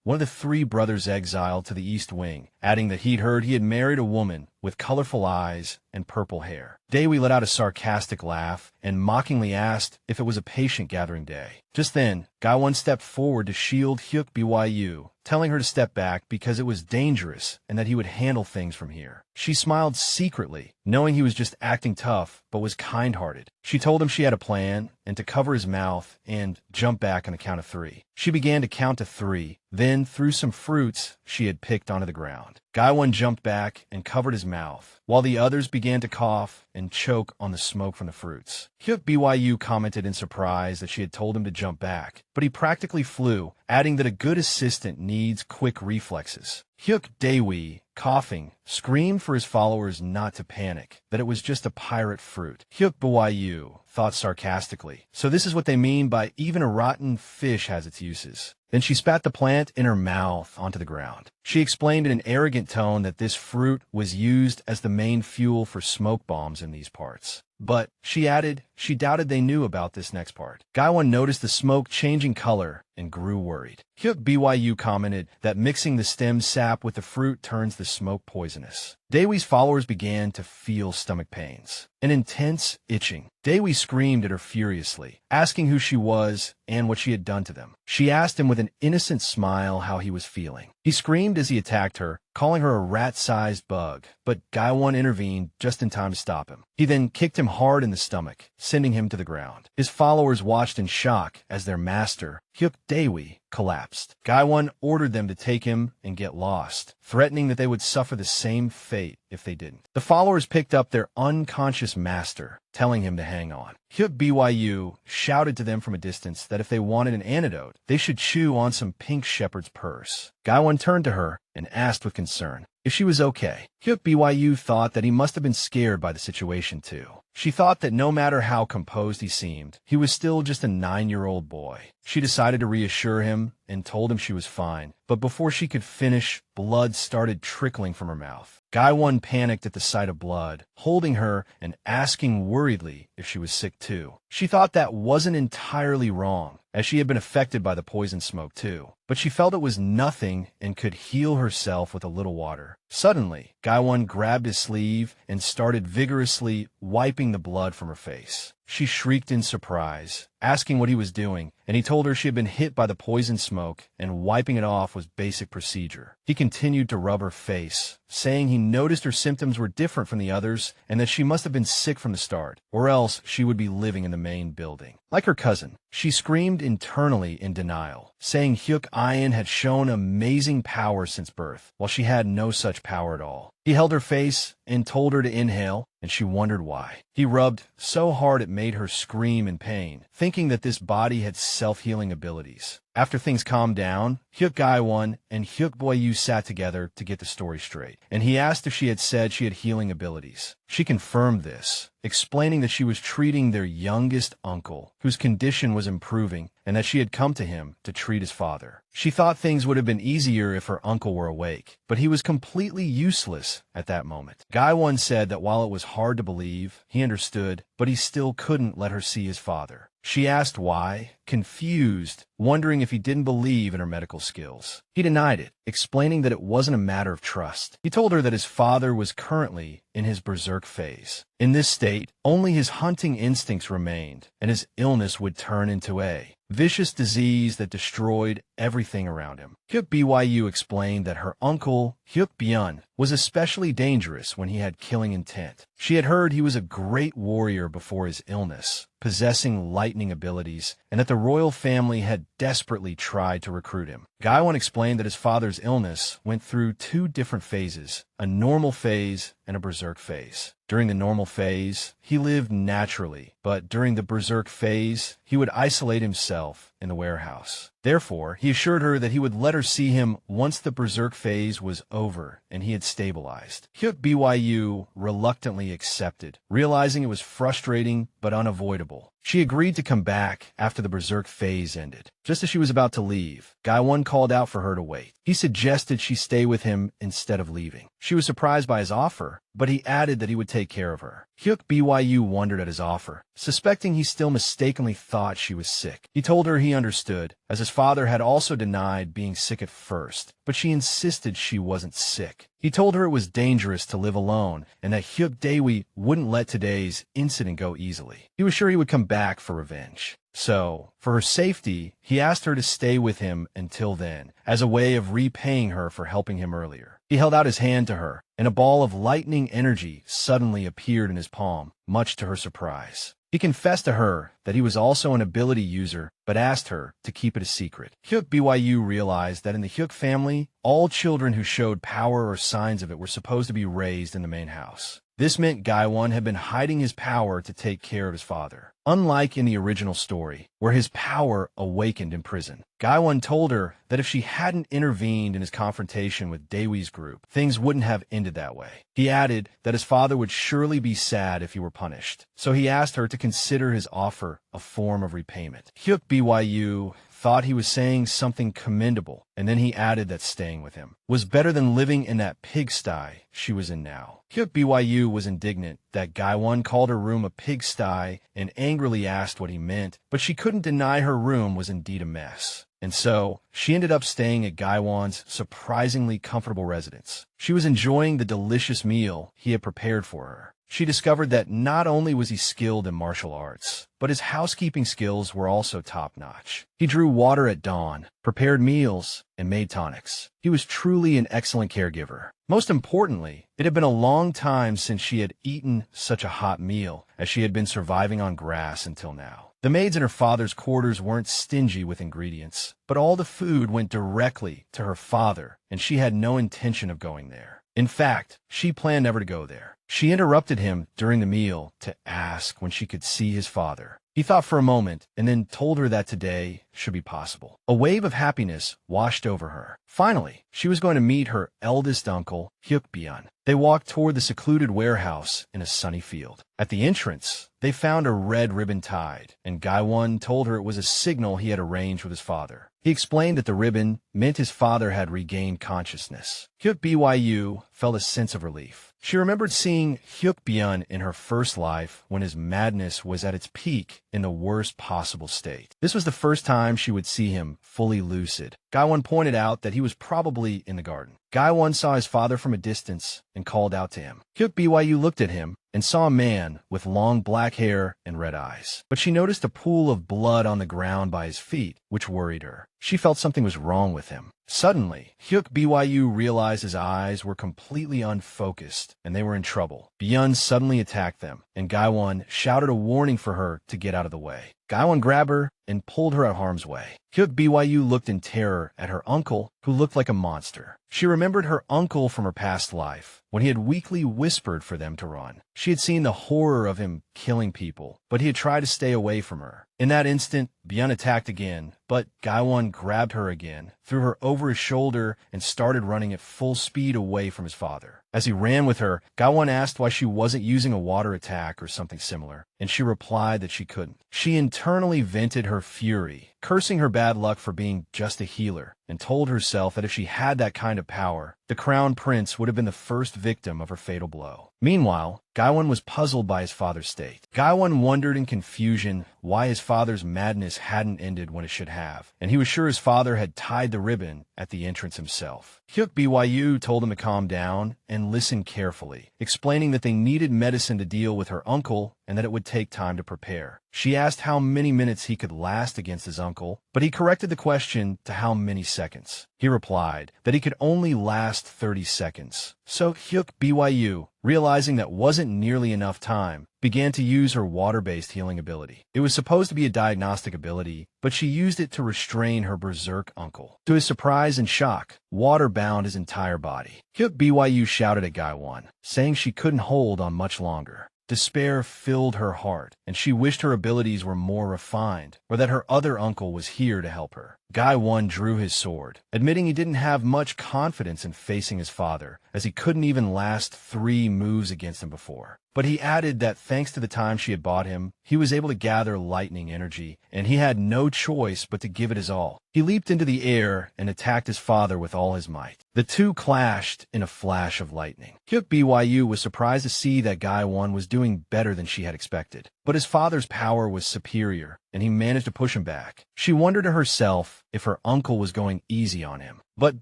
S1: one of the 3 brothers exiled to the East Wing, adding that he'd heard he had married a woman with colorful eyes and purple hair. Daewoo let out a sarcastic laugh and mockingly asked if it was a patient gathering day. Just then, Gwyn stepped forward to shield BYU, telling her to step back because it was dangerous and that he would handle things from here. She smiled secretly, knowing he was just acting tough, but was kind-hearted. She told him she had a plan and to cover his mouth and jump back on the count of 3. She began to count to 3, then threw some fruits she had picked onto the ground. Gwyn jumped back and covered his mouth, while the others began to cough and choke on the smoke from the fruits. Hyuk Byu commented in surprise that she had told him to jump back, but he practically flew, adding that a good assistant needs quick reflexes. Hyuk Daewee, coughing, screamed for his followers not to panic, that it was just a pirate fruit. Hyuk Byu thought sarcastically, so this is what they mean by even a rotten fish has its uses. Then she spat the plant in her mouth onto the ground. She explained in an arrogant tone that this fruit was used as the main fuel for smoke bombs in these parts. But, she added, she doubted they knew about this next part. Gaiwan noticed the smoke changing color and grew worried. Hyuk Byu commented that mixing the stem sap with the fruit turns the smoke poisonous. Daewee's followers began to feel stomach pains, an intense itching. Daewee screamed at her furiously, asking who she was and what she had done to them. She asked him with an innocent smile how he was feeling. He screamed as he attacked her, calling her a rat-sized bug, but Gaiwan intervened just in time to stop him. He then kicked him hard in the stomach, sending him to the ground. His followers watched in shock as their master, Hyuk Daewee, collapsed. Gaiwan ordered them to take him and get lost, threatening that they would suffer the same fate if they didn't. The followers picked up their unconscious master, telling him to hang on. Hyuk Byu shouted to them from a distance that if they wanted an antidote, they should chew on some pink shepherd's purse. Gaiwan turned to her and asked with concern if she was okay. Hyuk Byu thought that he must have been scared by the situation too. She thought that no matter how composed he seemed, he was still just a 9-year-old boy. She decided to reassure him and told him she was fine, but before she could finish, blood started trickling from her mouth. Gaiwan panicked at the sight of blood, holding her and asking worriedly if she was sick too. She thought that wasn't entirely wrong, as she had been affected by the poison smoke too, but she felt it was nothing and could heal herself with a little water. Suddenly, Gaiwan grabbed his sleeve and started vigorously wiping the blood from her face. She shrieked in surprise, asking what he was doing, and he told her she had been hit by the poison smoke and wiping it off was basic procedure. He continued to rub her face, saying he noticed her symptoms were different from the others and that she must have been sick from the start, or else she would be living in the main building. Like her cousin, she screamed internally in denial, saying Hyuk Ian had shown amazing power since birth, while she had no such power at all. He held her face and told her to inhale, and she wondered why. He rubbed so hard it made her scream in pain, thinking that this body had self-healing abilities. After things calmed down, Hyuk Gaiwan and Hyuk Byu sat together to get the story straight, and he asked if she had said she had healing abilities. She confirmed this, explaining that she was treating their youngest uncle, whose condition was improving, and that she had come to him to treat his father. She thought things would have been easier if her uncle were awake, but he was completely useless at that moment. Gaiwan said that while it was hard to believe, he understood, but he still couldn't let her see his father. She asked why, confused, wondering if he didn't believe in her medical skills. He denied it, explaining that it wasn't a matter of trust. He told her that his father was currently in his berserk phase. In this state, only his hunting instincts remained, and his illness would turn into a vicious disease that destroyed everything around him. Hyuk Byu explained that her uncle, Hyuk Byun, was especially dangerous when he had killing intent. She had heard he was a great warrior before his illness, possessing lightning abilities, and that the royal family had desperately tried to recruit him. Gaiwan explained that his father's illness went through 2 different phases, a normal phase and a berserk phase. During the normal phase, he lived naturally, but during the berserk phase, he would isolate himself in the warehouse. Therefore, he assured her that he would let her see him once the berserk phase was over and he had stabilized. Hyuk Byu reluctantly accepted, realizing it was frustrating but unavoidable. She agreed to come back after the berserk phase ended. Just as she was about to leave, Gaiwan called out for her to wait. He suggested she stay with him instead of leaving. She was surprised by his offer, but he added that he would take care of her. Hyuk Byu wondered at his offer, suspecting he still mistakenly thought she was sick. He told her he understood, as his father had also denied being sick at first, but she insisted she wasn't sick. He told her it was dangerous to live alone and that Hyuk Daewee wouldn't let today's incident go easily. He was sure he would come back for revenge. So, for her safety, he asked her to stay with him until then, as a way of repaying her for helping him earlier. He held out his hand to her, and a ball of lightning energy suddenly appeared in his palm, much to her surprise. He confessed to her that he was also an ability user, but asked her to keep it a secret. Hyuk Byu realized that in the Hyuk family, all children who showed power or signs of it were supposed to be raised in the main house. This meant Gwyn had been hiding his power to take care of his father. Unlike in the original story, where his power awakened in prison, Gwyn told her that if she hadn't intervened in his confrontation with Daewi's group, things wouldn't have ended that way. He added that his father would surely be sad if he were punished, so he asked her to consider his offer a form of repayment. Hyuk Byu thought he was saying something commendable, and then he added that staying with him was better than living in that pigsty she was in now. Hyuk Byu was indignant that Gwyn called her room a pigsty and angrily asked what he meant, but she couldn't deny her room was indeed a mess. And so, she ended up staying at Gwyn's surprisingly comfortable residence. She was enjoying the delicious meal he had prepared for her. She discovered that not only was he skilled in martial arts, but his housekeeping skills were also top-notch. He drew water at dawn, prepared meals, and made tonics. He was truly an excellent caregiver. Most importantly, it had been a long time since she had eaten such a hot meal, as she had been surviving on grass until now. The maids in her father's quarters weren't stingy with ingredients, but all the food went directly to her father, and she had no intention of going there. In fact, she planned never to go there. She interrupted him during the meal to ask when she could see his father. He thought for a moment and then told her that today should be possible. A wave of happiness washed over her. Finally, she was going to meet her eldest uncle, Hyuk Byun. They walked toward the secluded warehouse in a sunny field. At the entrance, they found a red ribbon tied, and Gwyn told her it was a signal he had arranged with his father. He explained that the ribbon meant his father had regained consciousness. Hyuk Byu felt a sense of relief. She remembered seeing Hyuk Byun in her first life when his madness was at its peak in the worst possible state. This was the first time she would see him fully lucid. Gwyn pointed out that he was probably in the garden. Gwyn saw his father from a distance and called out to him. Hyuk Byu looked at him and saw a man with long black hair and red eyes. But she noticed a pool of blood on the ground by his feet, which worried her. She felt something was wrong with him. Suddenly, Hyuk Byu realized his eyes were completely unfocused, and they were in trouble. Byun suddenly attacked them, and Gwyn shouted a warning for her to get out of the way. Gwyn grabbed her and pulled her out of harm's way. Hyuk Byu looked in terror at her uncle, who looked like a monster. She remembered her uncle from her past life, when he had weakly whispered for them to run. She had seen the horror of him killing people, but he had tried to stay away from her. In that instant, Byun attacked again, but Gwyn grabbed her again, threw her over his shoulder, and started running at full speed away from his father. As he ran with her, Gwyn asked why she wasn't using a water attack or something similar, and she replied that she couldn't. She internally vented her fury, cursing her bad luck for being just a healer, and told herself that if she had that kind of power, the crown prince would have been the first victim of her fatal blow. Meanwhile, Gwyn was puzzled by his father's state. Gwyn wondered in confusion why his father's madness hadn't ended when it should have, and he was sure his father had tied the ribbon at the entrance himself. Hyuk Byu told him to calm down and listen carefully, explaining that they needed medicine to deal with her uncle and that it would take time to prepare. She asked how many minutes he could last against his uncle, but he corrected the question to how many seconds. He replied that he could only last 30 seconds. So Hyuk Byu, realizing that wasn't nearly enough time, began to use her water-based healing ability. It was supposed to be a diagnostic ability, but she used it to restrain her berserk uncle. To his surprise and shock, water bound his entire body. Hyuk Byu shouted at Gwyn, saying she couldn't hold on much longer. Despair filled her heart, and she wished her abilities were more refined, or that her other uncle was here to help her. Gwyn drew his sword, admitting he didn't have much confidence in facing his father, as he couldn't even last 3 moves against him before. But he added that thanks to the time she had bought him, he was able to gather lightning energy, and he had no choice but to give it his all. He leaped into the air and attacked his father with all his might. The two clashed in a flash of lightning. Hyuk Byu was surprised to see that Gwyn was doing better than she had expected, but his father's power was superior, and he managed to push him back. She wondered to herself if her uncle was going easy on him. But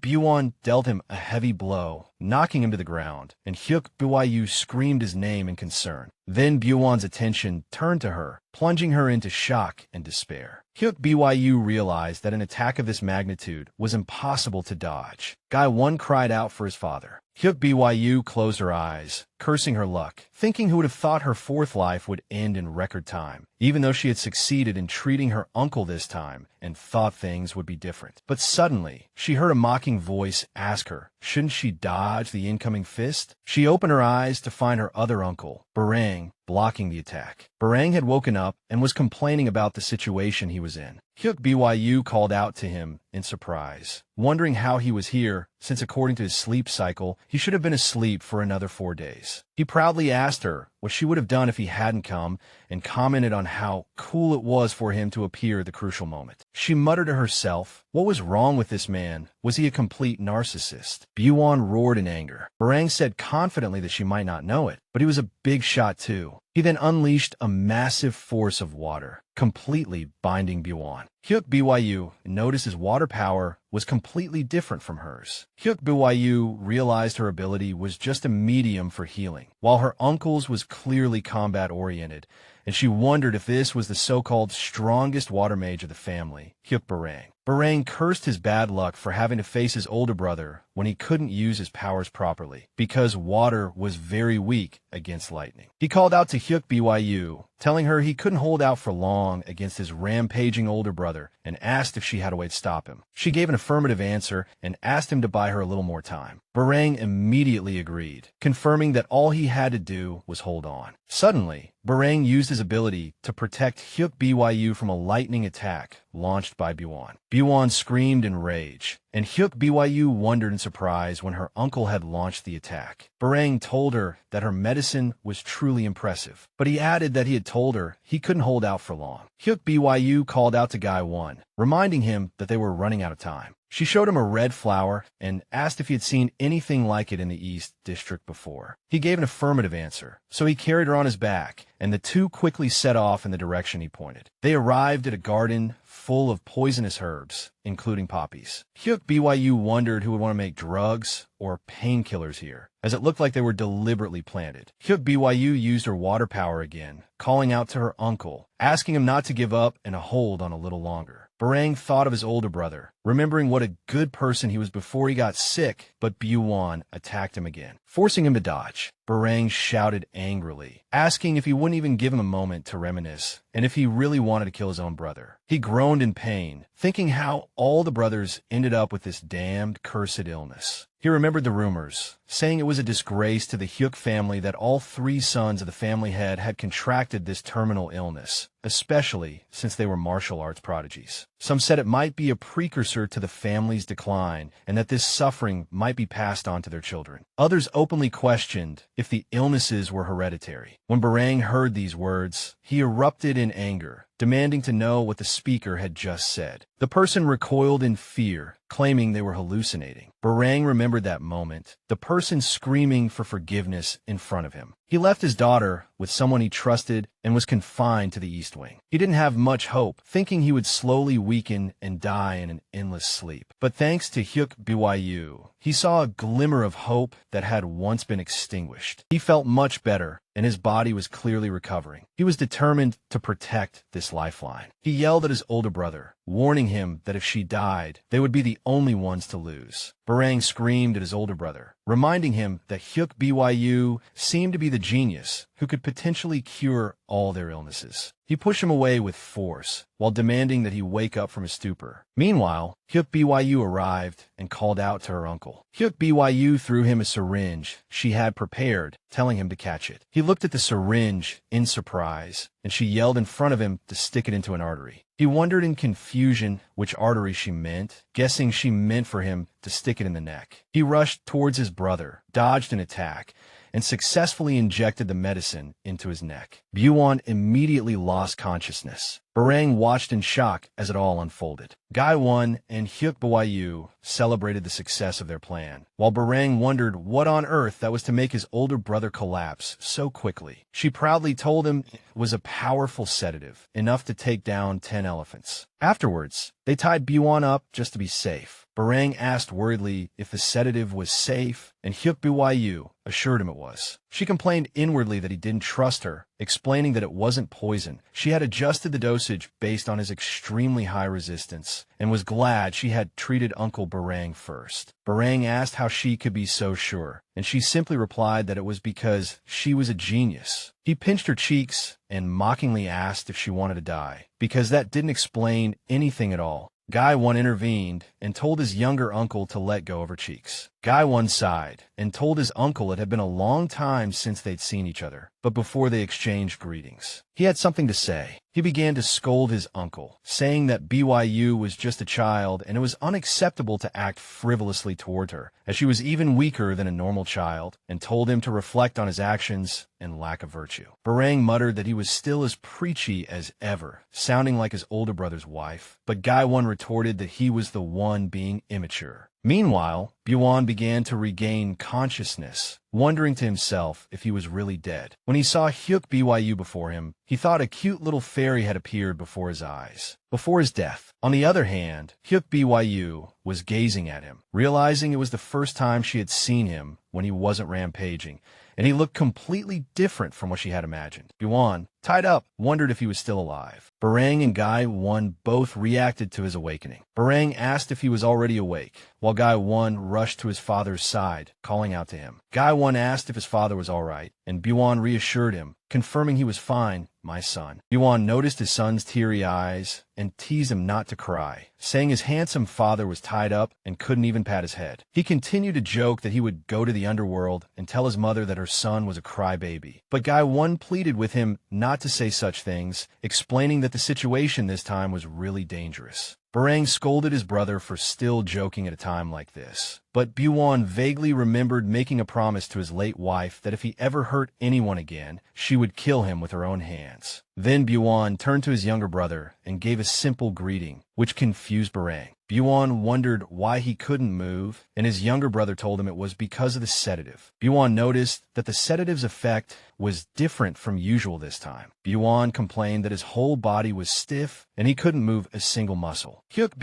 S1: Byuan dealt him a heavy blow, knocking him to the ground, and Hyuk Byu screamed his name in concern. Then Byuan's attention turned to her, plunging her into shock and despair. Hyuk Byu realized that an attack of this magnitude was impossible to dodge. Gwyn cried out for his father. Hyuk Byu closed her eyes, cursing her luck, thinking who would have thought her fourth life would end in record time, even though she had succeeded in treating her uncle this time and thought things would be different. But suddenly, she heard a mocking voice ask her, shouldn't she dodge the incoming fist? She opened her eyes to find her other uncle, Barang, blocking the attack. Barang had woken up and was complaining about the situation he was in. Hyuk Byu called out to him in surprise, wondering how he was here, since according to his sleep cycle, he should have been asleep for another 4 days. He proudly asked her what she would have done if he hadn't come, and commented on how cool it was for him to appear at the crucial moment. She muttered to herself, what was wrong with this man? Was he a complete narcissist? Byuan roared in anger. Barang said confidently that she might not know it, but he was a big shot too. He then unleashed a massive force of water, completely binding Byuan. Hyuk Byu noticed his water power was completely different from hers. Hyuk Byu realized her ability was just a medium for healing, while her uncle's was clearly combat-oriented, and she wondered if this was the so-called strongest water mage of the family, Hyuk Barang. Barang cursed his bad luck for having to face his older brother when he couldn't use his powers properly, because water was very weak against lightning. He called out to Hyuk Byu, telling her he couldn't hold out for long against his rampaging older brother, and asked if she had a way to stop him. She gave an affirmative answer and asked him to buy her a little more time. Barang immediately agreed, confirming that all he had to do was hold on. Suddenly, Barang used his ability to protect Hyuk Byu from a lightning attack launched by Byuan. Byuan screamed in rage, and Hyuk Byu wondered in surprise when her uncle had launched the attack. Barang told her that her medicine was truly impressive, but he added that he had told her he couldn't hold out for long. Hyuk Byu called out to Gwyn, reminding him that they were running out of time. She showed him a red flower and asked if he had seen anything like it in the East District before. He gave an affirmative answer, so he carried her on his back, and the two quickly set off in the direction he pointed. They arrived at a garden full of poisonous herbs, including poppies. Hyuk Byu wondered who would want to make drugs or painkillers here, as it looked like they were deliberately planted. Hyuk Byu used her water power again, calling out to her uncle, asking him not to give up and to hold on a little longer. Barang thought of his older brother, remembering what a good person he was before he got sick, but Byuan attacked him again, forcing him to dodge. Barang shouted angrily, asking if he wouldn't even give him a moment to reminisce, and if he really wanted to kill his own brother. He groaned in pain, thinking how all the brothers ended up with this damned cursed illness. He remembered the rumors, saying it was a disgrace to the Hyuk family that all 3 sons of the family head had contracted this terminal illness, especially since they were martial arts prodigies. Some said it might be a precursor to the family's decline, and that this suffering might be passed on to their children. Others openly questioned if the illnesses were hereditary. When Barang heard these words, he erupted in anger, demanding to know what the speaker had just said. The person recoiled in fear, claiming they were hallucinating. Barang remembered that moment, the person screaming for forgiveness in front of him. He left his daughter with someone he trusted and was confined to the East Wing. He didn't have much hope, thinking he would slowly weaken and die in an endless sleep. But thanks to Hyuk Byu, he saw a glimmer of hope that had once been extinguished. He felt much better, and his body was clearly recovering. He was determined to protect this lifeline. He yelled at his older brother, warning him that if she died, they would be the only ones to lose. Barang screamed at his older brother, reminding him that Hyuk Byu seemed to be the genius who could potentially cure all their illnesses. He pushed him away with force, while demanding that he wake up from his stupor. Meanwhile, Hyuk Byu arrived and called out to her uncle. Hyuk Byu threw him a syringe she had prepared, telling him to catch it. He looked at the syringe in surprise, and she yelled in front of him to stick it into an artery. He wondered in confusion which artery she meant, guessing she meant for him to stick it in the neck. He rushed towards his brother, dodged an attack, and successfully injected the medicine into his neck. Byuan immediately lost consciousness, Barang watched in shock as it all unfolded. Gwyn and Hyuk celebrated the success of their plan, while Barang wondered what on earth that was to make his older brother collapse so quickly. She proudly told him it was a powerful sedative, enough to take down 10 elephants. Afterwards, they tied Gwyn up just to be safe. Barang asked worriedly if the sedative was safe, and Hyuk assured him it was. She complained inwardly that he didn't trust her, explaining that it wasn't poison. She had adjusted the dosage based on his extremely high resistance, and was glad she had treated Uncle Barang first. Barang asked how she could be so sure, and she simply replied that it was because she was a genius. He pinched her cheeks and mockingly asked if she wanted to die, because that didn't explain anything at all. Gwyn intervened and told his younger uncle to let go of her cheeks. Gwyn sighed and told his uncle it had been a long time since they'd seen each other, but before they exchanged greetings, he had something to say. He began to scold his uncle, saying that BYU was just a child and it was unacceptable to act frivolously toward her, as she was even weaker than a normal child, and told him to reflect on his actions and lack of virtue. Barang muttered that he was still as preachy as ever, sounding like his older brother's wife, but Gwyn retorted that he was the one being immature. Meanwhile, Gwyn began to regain consciousness, wondering to himself if he was really dead. When he saw Hyuk before him, he thought a cute little fairy had appeared before his eyes, before his death. On the other hand, Hyuk was gazing at him, realizing it was the first time she had seen him when he wasn't rampaging, and he looked completely different from what she had imagined. Gwyn, tied up, wondered if he was still alive. Barang and Gwyn both reacted to his awakening. Barang asked if he was already awake, while Gwyn rushed to his father's side, calling out to him. Gwyn asked if his father was all right, and Gwyn reassured him, confirming he was fine, my son. Gwyn noticed his son's teary eyes and teased him not to cry, saying his handsome father was tied up and couldn't even pat his head. He continued to joke that he would go to the underworld and tell his mother that her son was a crybaby. But Gwyn pleaded with him not to say such things, explaining that the situation this time was really dangerous. Barang scolded his brother for still joking at a time like this, but Gwyn vaguely remembered making a promise to his late wife that if he ever hurt anyone again, she would kill him with her own hands. Then Gwyn turned to his younger brother and gave a simple greeting, which confused Barang. Gwyn wondered why he couldn't move, and his younger brother told him it was because of the sedative. Gwyn noticed that the sedative's effect was different from usual this time. Gwyn complained that his whole body was stiff and he couldn't move a single muscle. Hyuk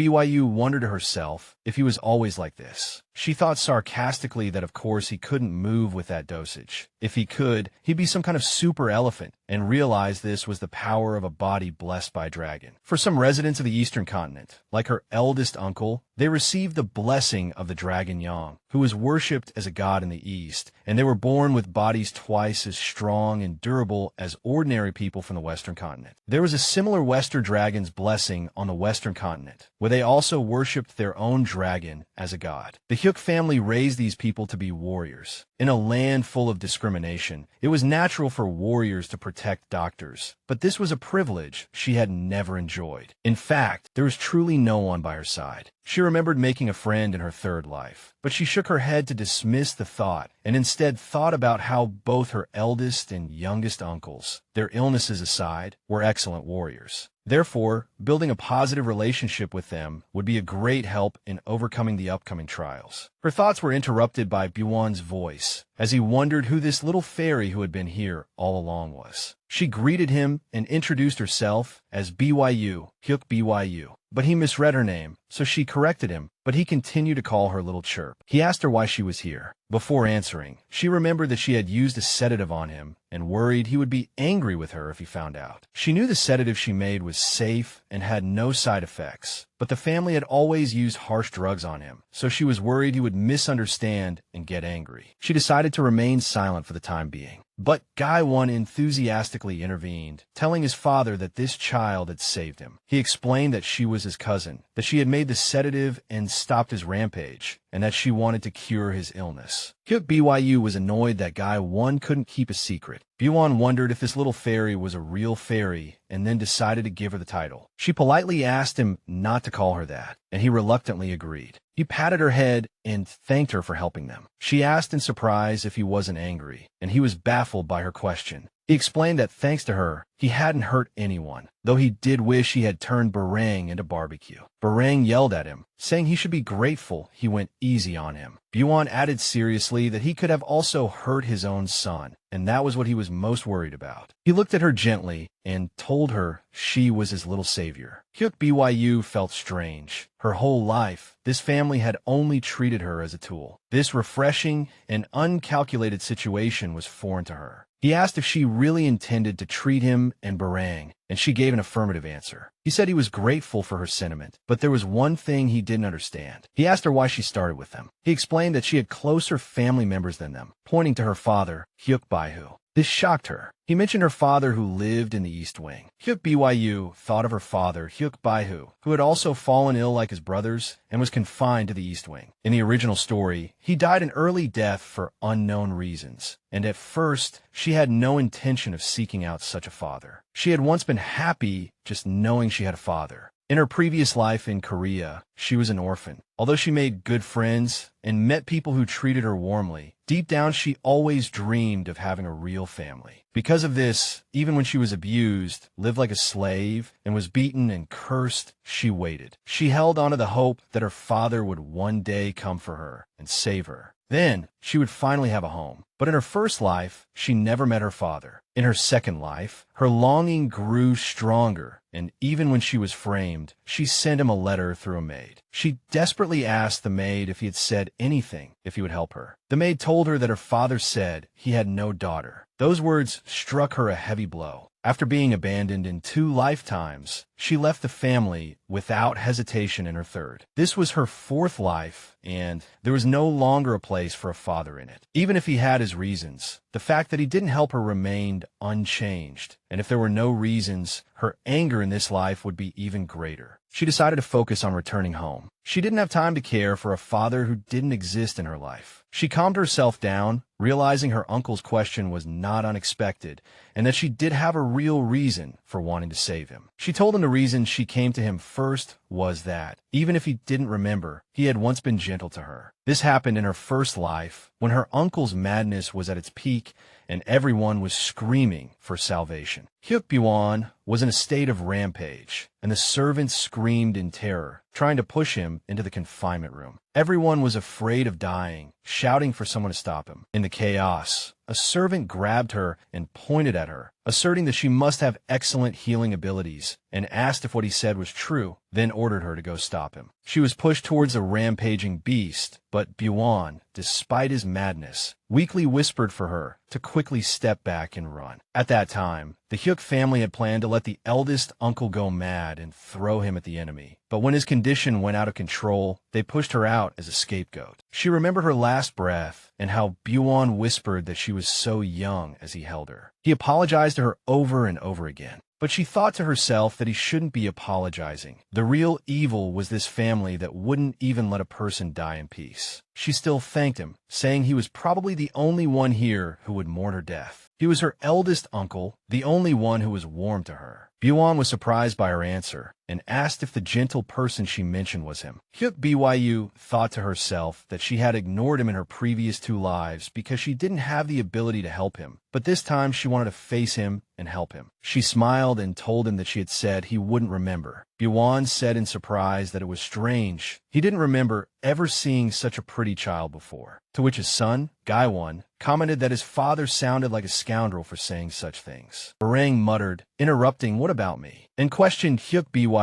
S1: wondered to herself if he was always like this. She thought sarcastically that of course he couldn't move with that dosage. If he could, he'd be some kind of super elephant, and realized this was the power of a body blessed by a dragon. For some residents of the Eastern continent, like her eldest uncle, they received the blessing of the dragon Yang, who was worshipped as a god in the East, and they were born with bodies twice as strong and durable as ordinary people from the Western continent. There was a similar Western dragon's blessing on the Western continent, where they also worshipped their own dragon as a god. The Hyuk family raised these people to be warriors. In a land full of discrimination, it was natural for warriors to protect doctors, but this was a privilege she had never enjoyed. In fact, there was truly no one by her side. She remembered making a friend in her third life, but she shook her head to dismiss the thought and instead thought about how both her eldest and youngest uncles, their illnesses aside, were excellent warriors. Therefore, building a positive relationship with them would be a great help in overcoming the upcoming trials. Her thoughts were interrupted by Gwyn's voice, as he wondered who this little fairy who had been here all along was. She greeted him and introduced herself as Hyuk. But he misread her name, so she corrected him, but he continued to call her Little Chirp. He asked her why she was here. Before answering, she remembered that she had used a sedative on him and worried he would be angry with her if he found out. She knew the sedative she made was safe and had no side effects, but the family had always used harsh drugs on him, so she was worried he would misunderstand and get angry. She decided to remain silent for the time being. But Gwyn enthusiastically intervened, telling his father that this child had saved him. He explained that she was his cousin, that she had made the sedative and stopped his rampage, and that she wanted to cure his illness. Hyuk was annoyed that Gwyn couldn't keep a secret. Gwyn wondered if this little fairy was a real fairy and then decided to give her the title. She politely asked him not to call her that, and he reluctantly agreed. He patted her head and thanked her for helping them. She asked in surprise if he wasn't angry, and he was baffled by her question. He explained that thanks to her, he hadn't hurt anyone, though he did wish he had turned Barang into barbecue. Barang yelled at him, saying he should be grateful he went easy on him. Buon added seriously that he could have also hurt his own son, and that was what he was most worried about. He looked at her gently and told her she was his little savior. Hyuk Byu felt strange. Her whole life, this family had only treated her as a tool. This refreshing and uncalculated situation was foreign to her. He asked if she really intended to treat him and Barang, and she gave an affirmative answer. He said he was grateful for her sentiment, but there was one thing he didn't understand. He asked her why she started with them. He explained that she had closer family members than them, pointing to her father, Hyuk Byu. This shocked her. He mentioned her father who lived in the East Wing. Hyuk Byu thought of her father, Hyuk Byu, who had also fallen ill like his brothers and was confined to the East Wing. In the original story, he died an early death for unknown reasons, and at first, she had no intention of seeking out such a father. She had once been happy just knowing she had a father. In her previous life in Korea, she was an orphan. Although she made good friends and met people who treated her warmly, deep down she always dreamed of having a real family. Because of this, even when she was abused, lived like a slave, and was beaten and cursed, she waited. She held onto the hope that her father would one day come for her and save her. Then, she would finally have a home. But in her first life, she never met her father. In her second life, her longing grew stronger, and even when she was framed, she sent him a letter through a maid. She desperately asked the maid if he had said anything, if he would help her. The maid told her that her father said he had no daughter. Those words struck her a heavy blow. After being abandoned in 2 lifetimes, she left the family without hesitation in her third. This was her 4th life, and there was no longer a place for a father in it. Even if he had his reasons, the fact that he didn't help her remained unchanged. And if there were no reasons, her anger in this life would be even greater. She decided to focus on returning home. She didn't have time to care for a father who didn't exist in her life. She calmed herself down, realizing her uncle's question was not unexpected, and that she did have a real reason for wanting to save him. She told him the reason she came to him first was that, even if he didn't remember, he had once been gentle to her. This happened in her first life, when her uncle's madness was at its peak and everyone was screaming for salvation. Hyuk Byu was in a state of rampage, and the servants screamed in terror, trying to push him into the confinement room. Everyone was afraid of dying, shouting for someone to stop him. In the chaos, a servant grabbed her and pointed at her, asserting that she must have excellent healing abilities, and asked if what he said was true, then ordered her to go stop him. She was pushed towards a rampaging beast, but Buon, despite his madness, weakly whispered for her to quickly step back and run. At that time, the Hyuk family had planned to let the eldest uncle go mad and throw him at the enemy. But when his condition went out of control, they pushed her out as a scapegoat. She remembered her last breath and how Buon whispered that she was so young as he held her. He apologized to her over and over again. But she thought to herself that he shouldn't be apologizing. The real evil was this family that wouldn't even let a person die in peace. She still thanked him, saying he was probably the only one here who would mourn her death. He was her eldest uncle, the only one who was warm to her. Buon was surprised by her answer and asked if the gentle person she mentioned was him. Hyuk Byu thought to herself that she had ignored him in her previous 2 lives because she didn't have the ability to help him, but this time she wanted to face him and help him. She smiled and told him that she had said he wouldn't remember. Buon said in surprise that it was strange. He didn't remember ever seeing such a pretty child before, to which his son, Gwyn, commented that his father sounded like a scoundrel for saying such things. Barang muttered, interrupting, "What about me?" and questioned Hyuk Byu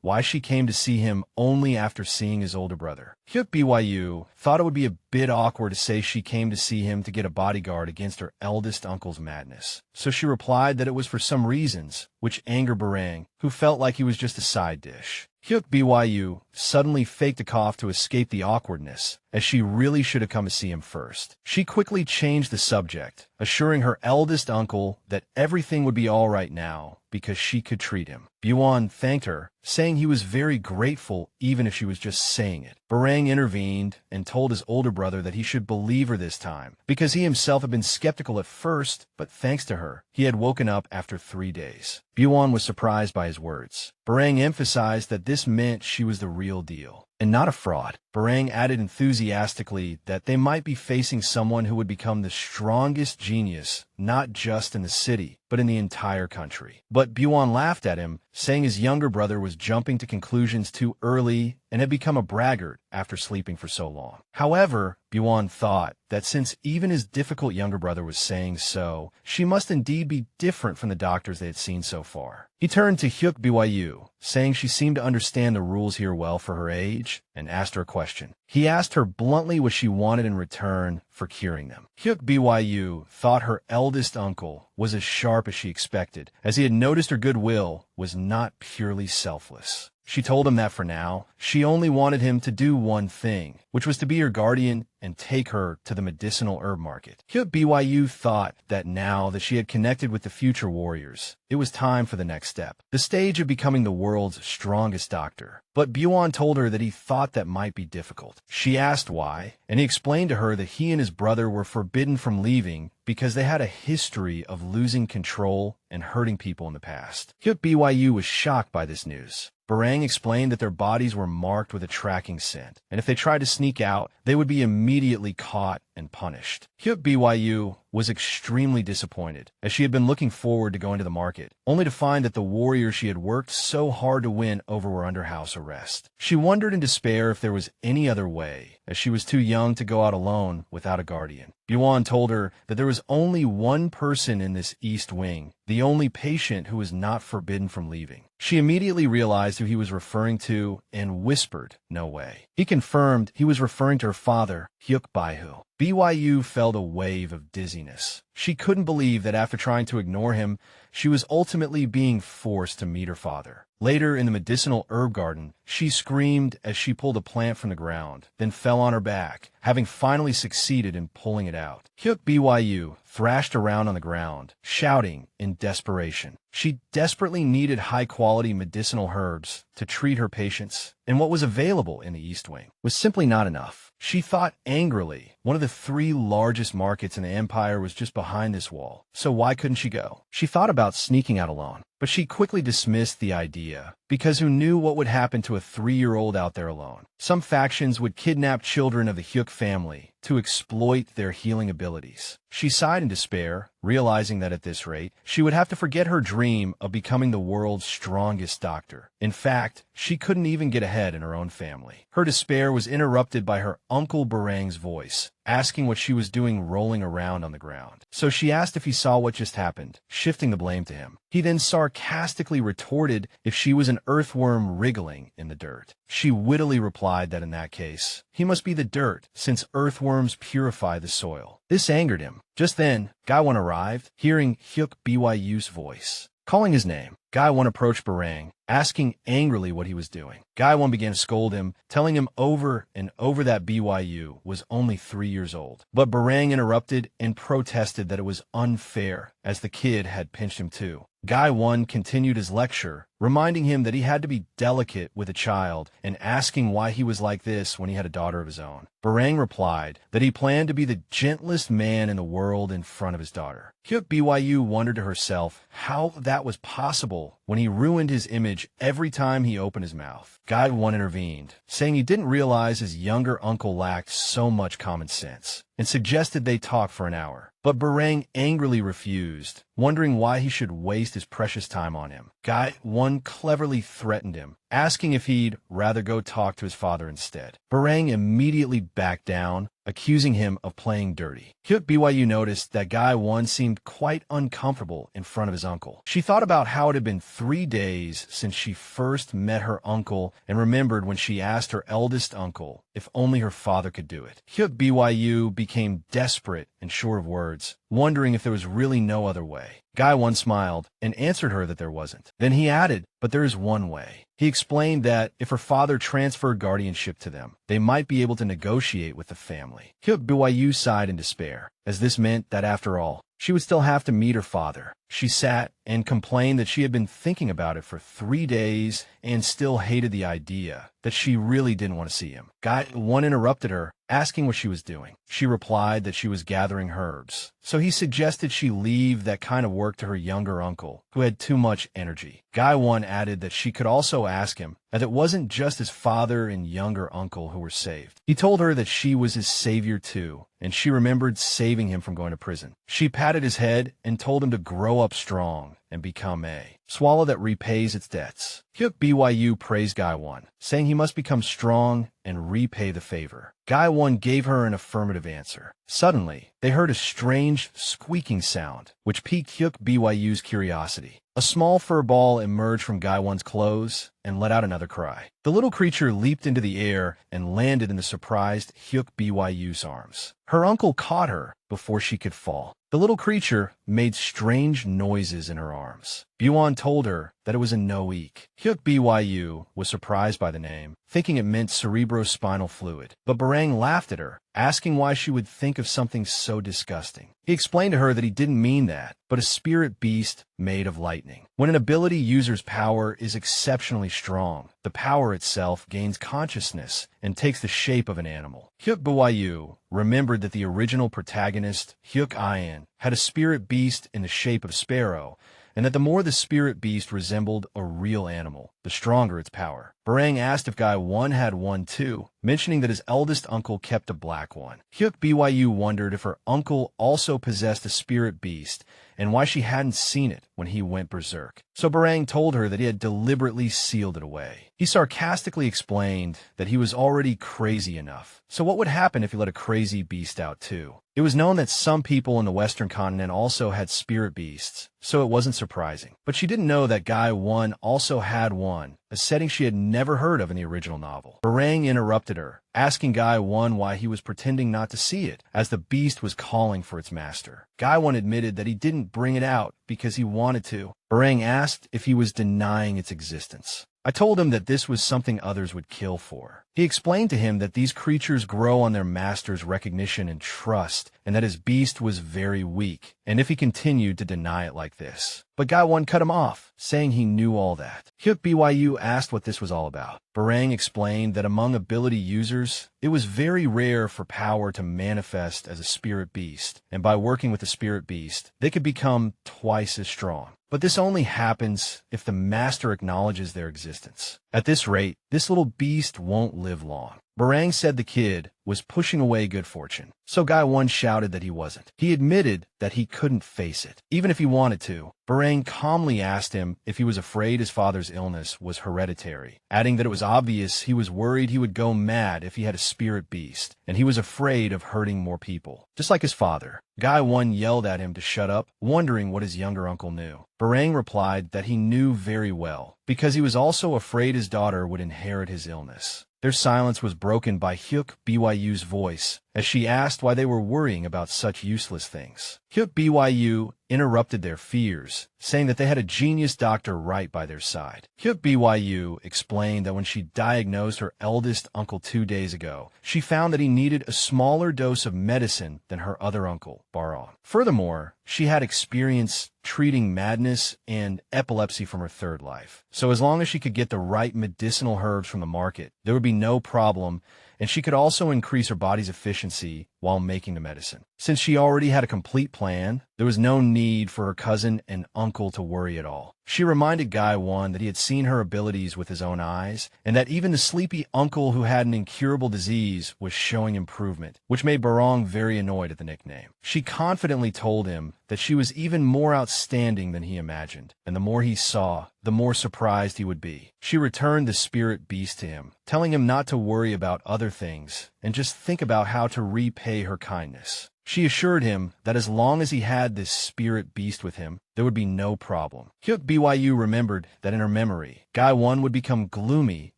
S1: why she came to see him only after seeing his older brother. Hyuk Byu thought it would be a bit awkward to say she came to see him to get a bodyguard against her eldest uncle's madness. So she replied that it was for some reasons, which angered Barang, who felt like he was just a side dish. Hyuk Byu suddenly faked a cough to escape the awkwardness, as she really should have come to see him first. She quickly changed the subject, assuring her eldest uncle that everything would be all right now because she could treat him. Buon thanked her, saying he was very grateful even if she was just saying it. Barang intervened and told his older brother that he should believe her this time, because he himself had been skeptical at first, but thanks to her, he had woken up after 3 days. Buon was surprised by his words. Barang emphasized that this meant she was the real deal. and not a fraud. Barang added enthusiastically that they might be facing someone who would become the strongest genius, not just in the city, but in the entire country. But Buon laughed at him, saying his younger brother was jumping to conclusions too early and had become a braggart after sleeping for so long. However, Buon thought that since even his difficult younger brother was saying so, she must indeed be different from the doctors they had seen so far. He turned to Hyuk Byu, saying she seemed to understand the rules here well for her age, and asked her a question. He asked her bluntly what she wanted in return for curing them. Hyuk Byu thought her eldest uncle was as sharp as she expected, as he had noticed her goodwill was not purely selfless. She told him that for now, she only wanted him to do one thing, which was to be her guardian and take her to the medicinal herb market. Hyuk Byu thought that now that she had connected with the future warriors, it was time for the next step, the stage of becoming the world's strongest doctor. But Buon told her that he thought that might be difficult. She asked why, and he explained to her that he and his brother were forbidden from leaving because they had a history of losing control and hurting people in the past. Hyuk Byu was shocked by this news. Barang explained that their bodies were marked with a tracking scent, and if they tried to sneak out, they would be immediately caught and punished. Hyuk Byu was extremely disappointed, as she had been looking forward to going to the market, only to find that the warriors she had worked so hard to win over were under house arrest. She wondered in despair if there was any other way, as she was too young to go out alone without a guardian. Buon told her that there was only one person in this East Wing, the only patient who was not forbidden from leaving. She immediately realized who he was referring to and whispered, "No way." He confirmed he was referring to her father, Hyuk Byu. Byu felt a wave of dizziness. She couldn't believe that after trying to ignore him, she was ultimately being forced to meet her father. Later, in the medicinal herb garden, she screamed as she pulled a plant from the ground, then fell on her back, having finally succeeded in pulling it out. Hyuk Byu thrashed around on the ground, shouting in desperation. She desperately needed high-quality medicinal herbs to treat her patients, and what was available in the East Wing was simply not enough. She thought angrily. One of the 3 largest markets in the empire was just behind this wall, so why couldn't she go? She thought about sneaking out alone, but she quickly dismissed the idea, because who knew what would happen to a 3-year-old out there alone? Some factions would kidnap children of the Hyuk family to exploit their healing abilities. She sighed in despair, realizing that at this rate, she would have to forget her dream of becoming the world's strongest doctor. In fact, she couldn't even get ahead in her own family. Her despair was interrupted by her Uncle Barang's voice, asking what she was doing rolling around on the ground. So she asked if he saw what just happened, shifting the blame to him. He then sarcastically retorted if she was an earthworm wriggling in the dirt. She wittily replied that in that case, he must be the dirt, since earthworms purify the soil. This angered him. Just then, Gwyn arrived, hearing Hyuk Byu's voice. Calling his name, Gwyn approached Barang, asking angrily what he was doing. Gwyn began to scold him, telling him over and over that Byu was only 3 years old. But Barang interrupted and protested that it was unfair, as the kid had pinched him too. Gwyn continued his lecture, reminding him that he had to be delicate with a child and asking why he was like this when he had a daughter of his own. Barang replied that he planned to be the gentlest man in the world in front of his daughter. Hyuk Byu wondered to herself how that was possible when he ruined his image every time he opened his mouth. Gwyn intervened, saying he didn't realize his younger uncle lacked so much common sense, and suggested they talk for an hour. But Barang angrily refused, wondering why he should waste his precious time on him. Gwyn cleverly threatened him, asking if he'd rather go talk to his father instead. Barang immediately backed down, accusing him of playing dirty. Hyuk Byu noticed that Gwyn seemed quite uncomfortable in front of his uncle. She thought about how it had been 3 days since she first met her uncle and remembered when she asked her eldest uncle if only her father could do it. Hyuk Byu became desperate and short of words, wondering if there was really no other way. Gwyn smiled and answered her that there wasn't. Then he added, "But there is one way." He explained that if her father transferred guardianship to them, they might be able to negotiate with the family. Hyuk Byu sighed in despair, as this meant that after all, she would still have to meet her father. She sat and complained that she had been thinking about it for 3 days and still hated the idea that she really didn't want to see him. Guy 1 interrupted her, asking what she was doing. She replied that she was gathering herbs. So he suggested she leave that kind of work to her younger uncle, who had too much energy. Guy 1 added that she could also ask him, that it wasn't just his father and younger uncle who were saved. He told her that she was his savior too, and she remembered saving him from going to prison. She patted his head and told him to grow up strong and become a swallow that repays its debts. Hyuk Byu praised Guy 1, saying he must become strong and repay the favor. Guy 1 gave her an affirmative answer. Suddenly, they heard a strange, squeaking sound, which piqued Hyuk Byu's curiosity. A small fur ball emerged from Guy 1's clothes and let out another cry. The little creature leaped into the air and landed in the surprised Hyuk Byu's arms. Her uncle caught her before she could fall. The little creature made strange noises in her arms. Byuan told her that it was a no-eek. Hyuk Byu was surprised by the name, thinking it meant cerebrospinal fluid. But Barang laughed at her, asking why she would think of something so disgusting. He explained to her that he didn't mean that, but a spirit beast made of lightning. When an ability user's power is exceptionally strong, the power itself gains consciousness and takes the shape of an animal. Hyuk Byu remembered that the original protagonist, Hyuk Ian, had a spirit beast in the shape of sparrow, and that the more the spirit beast resembled a real animal, the stronger its power. Barang asked if Guy 1 had one too, mentioning that his eldest uncle kept a black one. Hyuk Byu wondered if her uncle also possessed a spirit beast, and why she hadn't seen it when he went berserk. So Barang told her that he had deliberately sealed it away. He sarcastically explained that he was already crazy enough. So what would happen if he let a crazy beast out too? It was known that some people in the Western continent also had spirit beasts, so it wasn't surprising. But she didn't know that Guy 1 also had one, a setting she had never heard of in the original novel. Barang interrupted her, asking Guy 1 why he was pretending not to see it, as the beast was calling for its master. Guy 1 admitted that he didn't bring it out because he wanted to. Barang asked if he was denying its existence. I told him that this was something others would kill for. He explained to him that these creatures grow on their master's recognition and trust, and that his beast was very weak, and if he continued to deny it like this. But Guy 1 cut him off, saying he knew all that. Hyuk Byu asked what this was all about. Barang explained that among ability users, it was very rare for power to manifest as a spirit beast, and by working with the spirit beast, they could become twice as strong. But this only happens if the master acknowledges their existence. At this rate, this little beast won't live long. Barang said the kid was pushing away good fortune, so Guy 1 shouted that he wasn't. He admitted that he couldn't face it, even if he wanted to. Barang calmly asked him if he was afraid his father's illness was hereditary, adding that it was obvious he was worried he would go mad if he had a spirit beast, and he was afraid of hurting more people, just like his father. Guy 1 yelled at him to shut up, wondering what his younger uncle knew. Barang replied that he knew very well, because he was also afraid his daughter would inherit his illness. Their silence was broken by Hyuk Byu's voice, as she asked why they were worrying about such useless things. Hyuk Byu interrupted their fears, saying that they had a genius doctor right by their side. Hyuk Byu explained that when she diagnosed her eldest uncle 2 days ago, she found that he needed a smaller dose of medicine than her other uncle, Baron. Furthermore, she had experience treating madness and epilepsy from her third life. So as long as she could get the right medicinal herbs from the market, there would be no problem, and she could also increase her body's efficiency while making the medicine. Since she already had a complete plan, there was no need for her cousin and uncle to worry at all. She reminded Guy 1 that he had seen her abilities with his own eyes, and that even the sleepy uncle who had an incurable disease was showing improvement, which made Barong very annoyed at the nickname. She confidently told him that she was even more outstanding than he imagined, and the more he saw, the more surprised he would be. She returned the spirit beast to him, telling him not to worry about other things, and just think about how to repay her kindness. She assured him that as long as he had this spirit beast with him, there would be no problem. Hyuk Byu remembered that in her memory, Guy 1 would become gloomy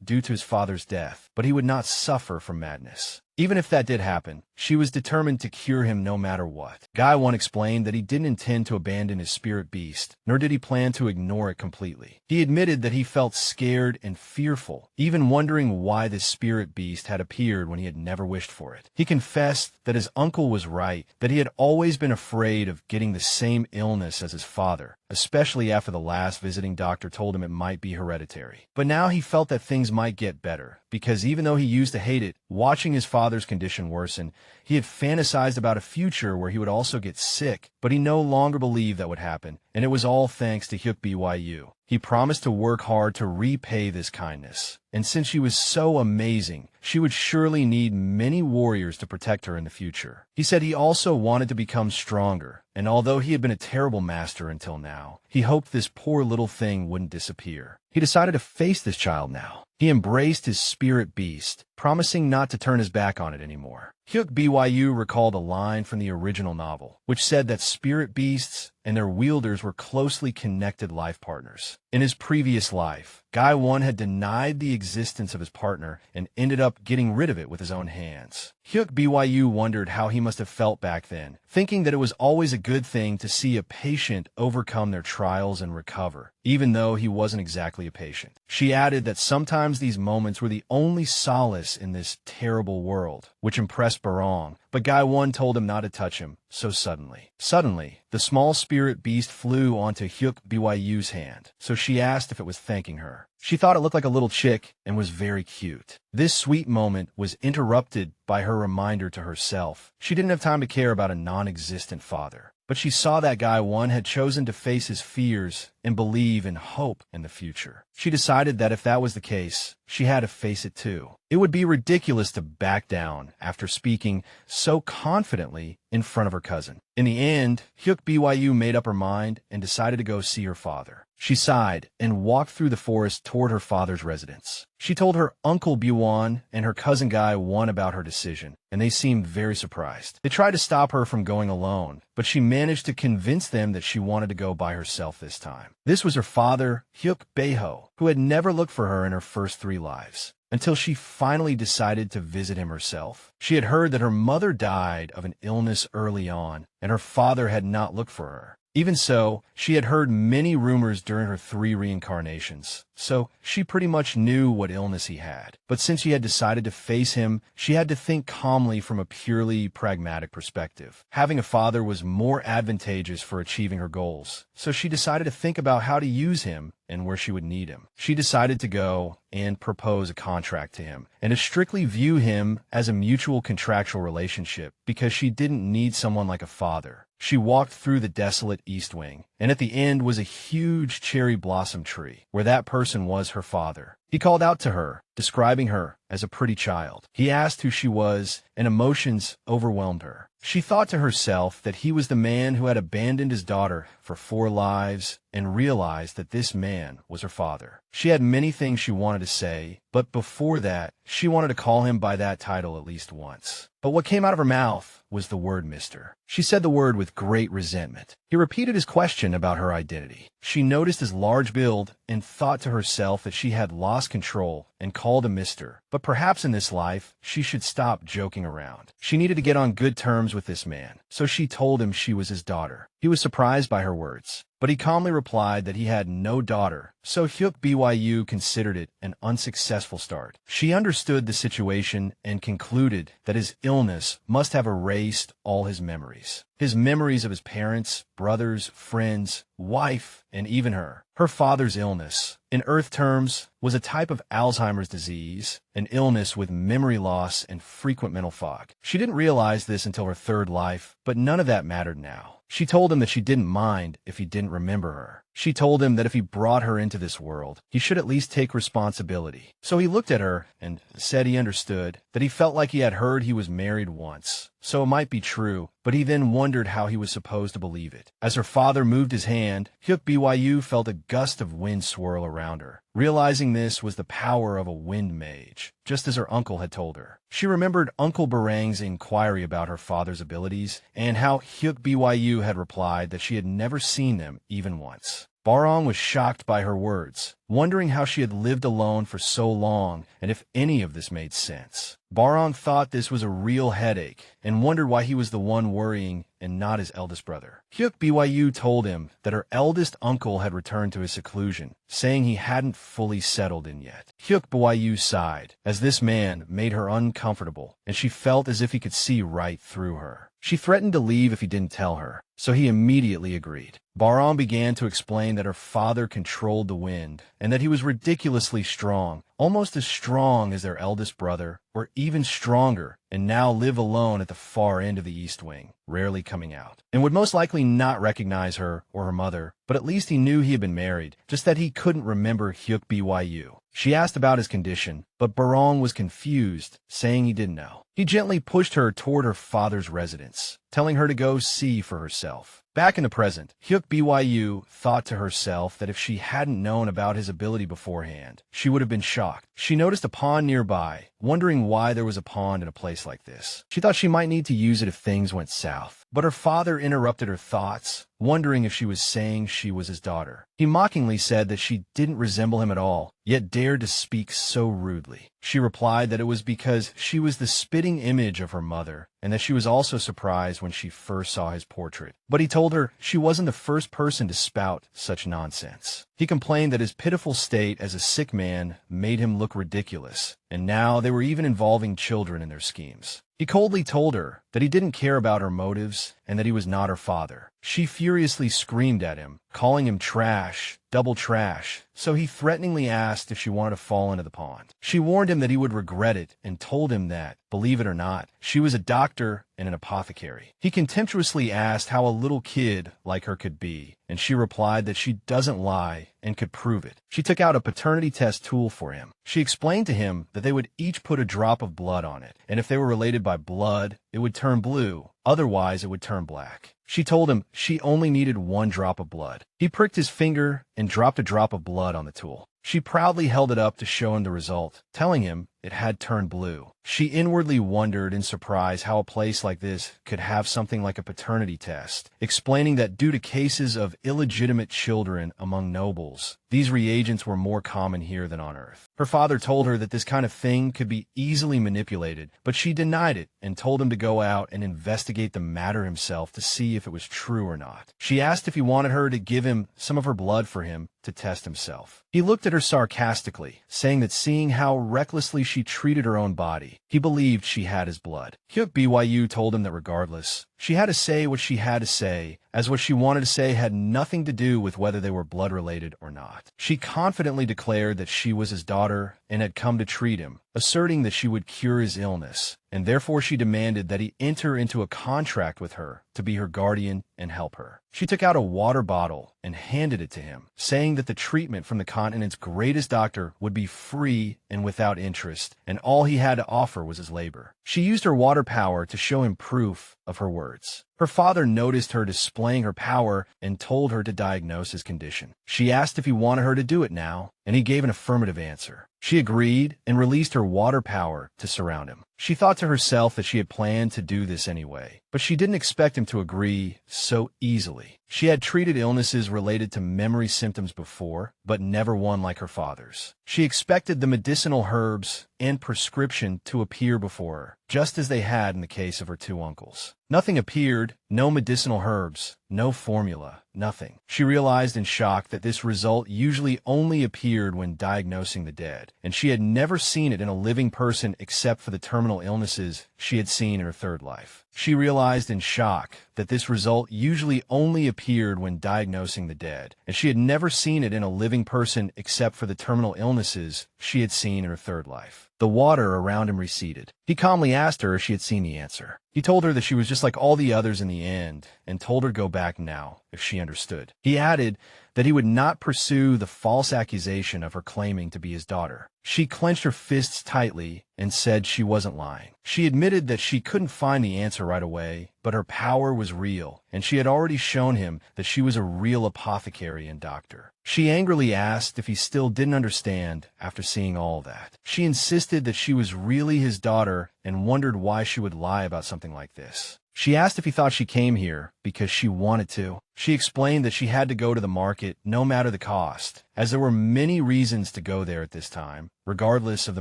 S1: due to his father's death, but he would not suffer from madness. Even if that did happen, she was determined to cure him no matter what. Guy 1 explained that he didn't intend to abandon his spirit beast, nor did he plan to ignore it completely. He admitted that he felt scared and fearful, even wondering why this spirit beast had appeared when he had never wished for it. He confessed that his uncle was right, that he had always been afraid of getting the same illness as his father father, especially after the last visiting doctor told him it might be hereditary. But now he felt that things might get better, because even though he used to hate it, watching his father's condition worsen, he had fantasized about a future where he would also get sick, but he no longer believed that would happen, and it was all thanks to Hyuk Byu. He promised to work hard to repay this kindness, and since she was so amazing, she would surely need many warriors to protect her in the future. He said he also wanted to become stronger, and although he had been a terrible master until now, he hoped this poor little thing wouldn't disappear. He decided to face this child now. He embraced his spirit beast, promising not to turn his back on it anymore. Hyuk Byu recalled a line from the original novel, which said that spirit beasts and their wielders were closely connected life partners. In his previous life, Gwyn had denied the existence of his partner and ended up getting rid of it with his own hands. Hyuk Byu wondered how he must have felt back then, thinking that it was always a good thing to see a patient overcome their trials and recover, even though he wasn't exactly a patient. She added that sometimes these moments were the only solace in this terrible world, which impressed Barong, but Gwyn told him not to touch him so suddenly. Suddenly, the small spirit beast flew onto Hyuk Byu's hand, so she asked if it was thanking her. She thought it looked like a little chick and was very cute. This sweet moment was interrupted by her reminder to herself. She didn't have time to care about a non-existent father, but she saw that Gwyn had chosen to face his fears and believe in hope in the future. She decided that if that was the case, she had to face it too. It would be ridiculous to back down after speaking so confidently in front of her cousin. In the end, Hyuk Byu made up her mind and decided to go see her father. She sighed and walked through the forest toward her father's residence. She told her uncle Byuan and her cousin Gwyn about her decision, and they seemed very surprised. They tried to stop her from going alone, but she managed to convince them that she wanted to go by herself this time. This was her father, Hyuk Beho, who had never looked for her in her first 3 lives, until she finally decided to visit him herself. She had heard that her mother died of an illness early on, and her father had not looked for her. Even so, she had heard many rumors during her 3 reincarnations, so she pretty much knew what illness he had. But since she had decided to face him, she had to think calmly from a purely pragmatic perspective. Having a father was more advantageous for achieving her goals, so she decided to think about how to use him and where she would need him. She decided to go and propose a contract to him, and to strictly view him as a mutual contractual relationship because she didn't need someone like a father. She walked through the desolate East Wing, and at the end was a huge cherry blossom tree, where that person was her father. He called out to her, describing her as a pretty child. He asked who she was, and emotions overwhelmed her. She thought to herself that he was the man who had abandoned his daughter for 4 lives and realized that this man was her father. She had many things she wanted to say, but before that, she wanted to call him by that title at least once. But what came out of her mouth was the word Mr. She said the word with great resentment. He repeated his question about her identity. She noticed his large build and thought to herself that she had lost control and called him Mr. But perhaps in this life, she should stop joking around. She needed to get on good terms with this man, so she told him she was his daughter. He was surprised by her words, but he calmly replied that he had no daughter, so Hyuk Byu considered it an unsuccessful start. She understood the situation and concluded that his illness must have erased all his memories. His memories of his parents, brothers, friends, wife, and even her. Her father's illness, in Earth terms, was a type of Alzheimer's disease, an illness with memory loss and frequent mental fog. She didn't realize this until her 3rd life, but none of that mattered now. She told him that she didn't mind if he didn't remember her. She told him that if he brought her into this world, he should at least take responsibility. So he looked at her and said he understood, that he felt like he had heard he was married once. So it might be true, but he then wondered how he was supposed to believe it. As her father moved his hand, Hyuk Byu felt a gust of wind swirl around her. Realizing this was the power of a wind mage, just as her uncle had told her. She remembered Uncle Barang's inquiry about her father's abilities, and how Hyuk Byu had replied that she had never seen them even once. Barong was shocked by her words, wondering how she had lived alone for so long and if any of this made sense. Barong thought this was a real headache and wondered why he was the one worrying and not his eldest brother. Hyuk Byu told him that her eldest uncle had returned to his seclusion, saying he hadn't fully settled in yet. Hyuk Byu sighed, as this man made her uncomfortable, and she felt as if he could see right through her. She threatened to leave if he didn't tell her, so he immediately agreed. Baron began to explain that her father controlled the wind, and that he was ridiculously strong, almost as strong as their eldest brother, or even stronger, and now live alone at the far end of the East Wing, rarely coming out, and would most likely not recognize her or her mother, but at least he knew he had been married, just that he couldn't remember Hyuk Byu. She asked about his condition, but Baron was confused, saying he didn't know. He gently pushed her toward her father's residence, telling her to go see for herself. Back in the present, Hyuk Byu thought to herself that if she hadn't known about his ability beforehand, she would have been shocked. She noticed a pond nearby, wondering why there was a pond in a place like this. She thought she might need to use it if things went south. But her father interrupted her thoughts, wondering if she was saying she was his daughter. He mockingly said that she didn't resemble him at all, yet dared to speak so rudely. She replied that it was because she was the spitting image of her mother, and that she was also surprised when she first saw his portrait. But he told her she wasn't the first person to spout such nonsense. He complained that his pitiful state as a sick man made him look ridiculous, and now they were even involving children in their schemes. He coldly told her that he didn't care about her motives and that he was not her father. She furiously screamed at him, calling him trash, double trash, so he threateningly asked if she wanted to fall into the pond. She warned him that he would regret it and told him that, believe it or not, she was a doctor and an apothecary. He contemptuously asked how a little kid like her could be, and she replied that she doesn't lie and could prove it. She took out a paternity test tool for him. She explained to him that they would each put a drop of blood on it, and if they were related by blood, it would turn blue, otherwise it would turn black. She told him she only needed one drop of blood. He pricked his finger and dropped a drop of blood on the tool. She proudly held it up to show him the result, telling him it had turned blue. She inwardly wondered in surprise how a place like this could have something like a paternity test, explaining that due to cases of illegitimate children among nobles, these reagents were more common here than on Earth. Her father told her that this kind of thing could be easily manipulated, but she denied it and told him to go out and investigate the matter himself to see if it was true or not. She asked if he wanted her to give him some of her blood for him to test himself. He looked at her sarcastically, saying that seeing how recklessly she treated her own body, he believed she had his blood. Hyuk Byu told him that regardless, she had to say what she had to say, as what she wanted to say had nothing to do with whether they were blood-related or not. She confidently declared that she was his daughter and had come to treat him, asserting that she would cure his illness, and therefore she demanded that he enter into a contract with her to be her guardian and help her. She took out a water bottle and handed it to him, saying that the treatment from the continent's greatest doctor would be free and without interest, and all he had to offer was his labor. She used her water power to show him proof of her words. Her father noticed her displaying her power and told her to diagnose his condition. She asked if he wanted her to do it now, and he gave an affirmative answer. She agreed and released her water power to surround him. She thought to herself that she had planned to do this anyway, but she didn't expect him to agree so easily. She had treated illnesses related to memory symptoms before, but never one like her father's. She expected the medicinal herbs and prescription to appear before her, just as they had in the case of her two uncles. Nothing appeared, no medicinal herbs, no formula, nothing. She realized in shock that this result usually only appeared when diagnosing the dead, and she had never seen it in a living person except for the terminal illnesses she had seen in her third life. She realized in shock that this result usually only appeared when diagnosing the dead, and she had never seen it in a living person except for the terminal illnesses she had seen in her third life. The water around him receded. He calmly asked her if she had seen the answer. He told her that she was just like all the others in the end, and told her to go back now, if she understood. He added that he would not pursue the false accusation of her claiming to be his daughter. She clenched her fists tightly and said she wasn't lying. She admitted that she couldn't find the answer right away, but her power was real, and she had already shown him that she was a real apothecary and doctor. She angrily asked if he still didn't understand after seeing all that. She insisted that she was really his daughter and wondered why she would lie about something like this. She asked if he thought she came here because she wanted to. She explained that she had to go to the market no matter the cost, as there were many reasons to go there at this time, regardless of the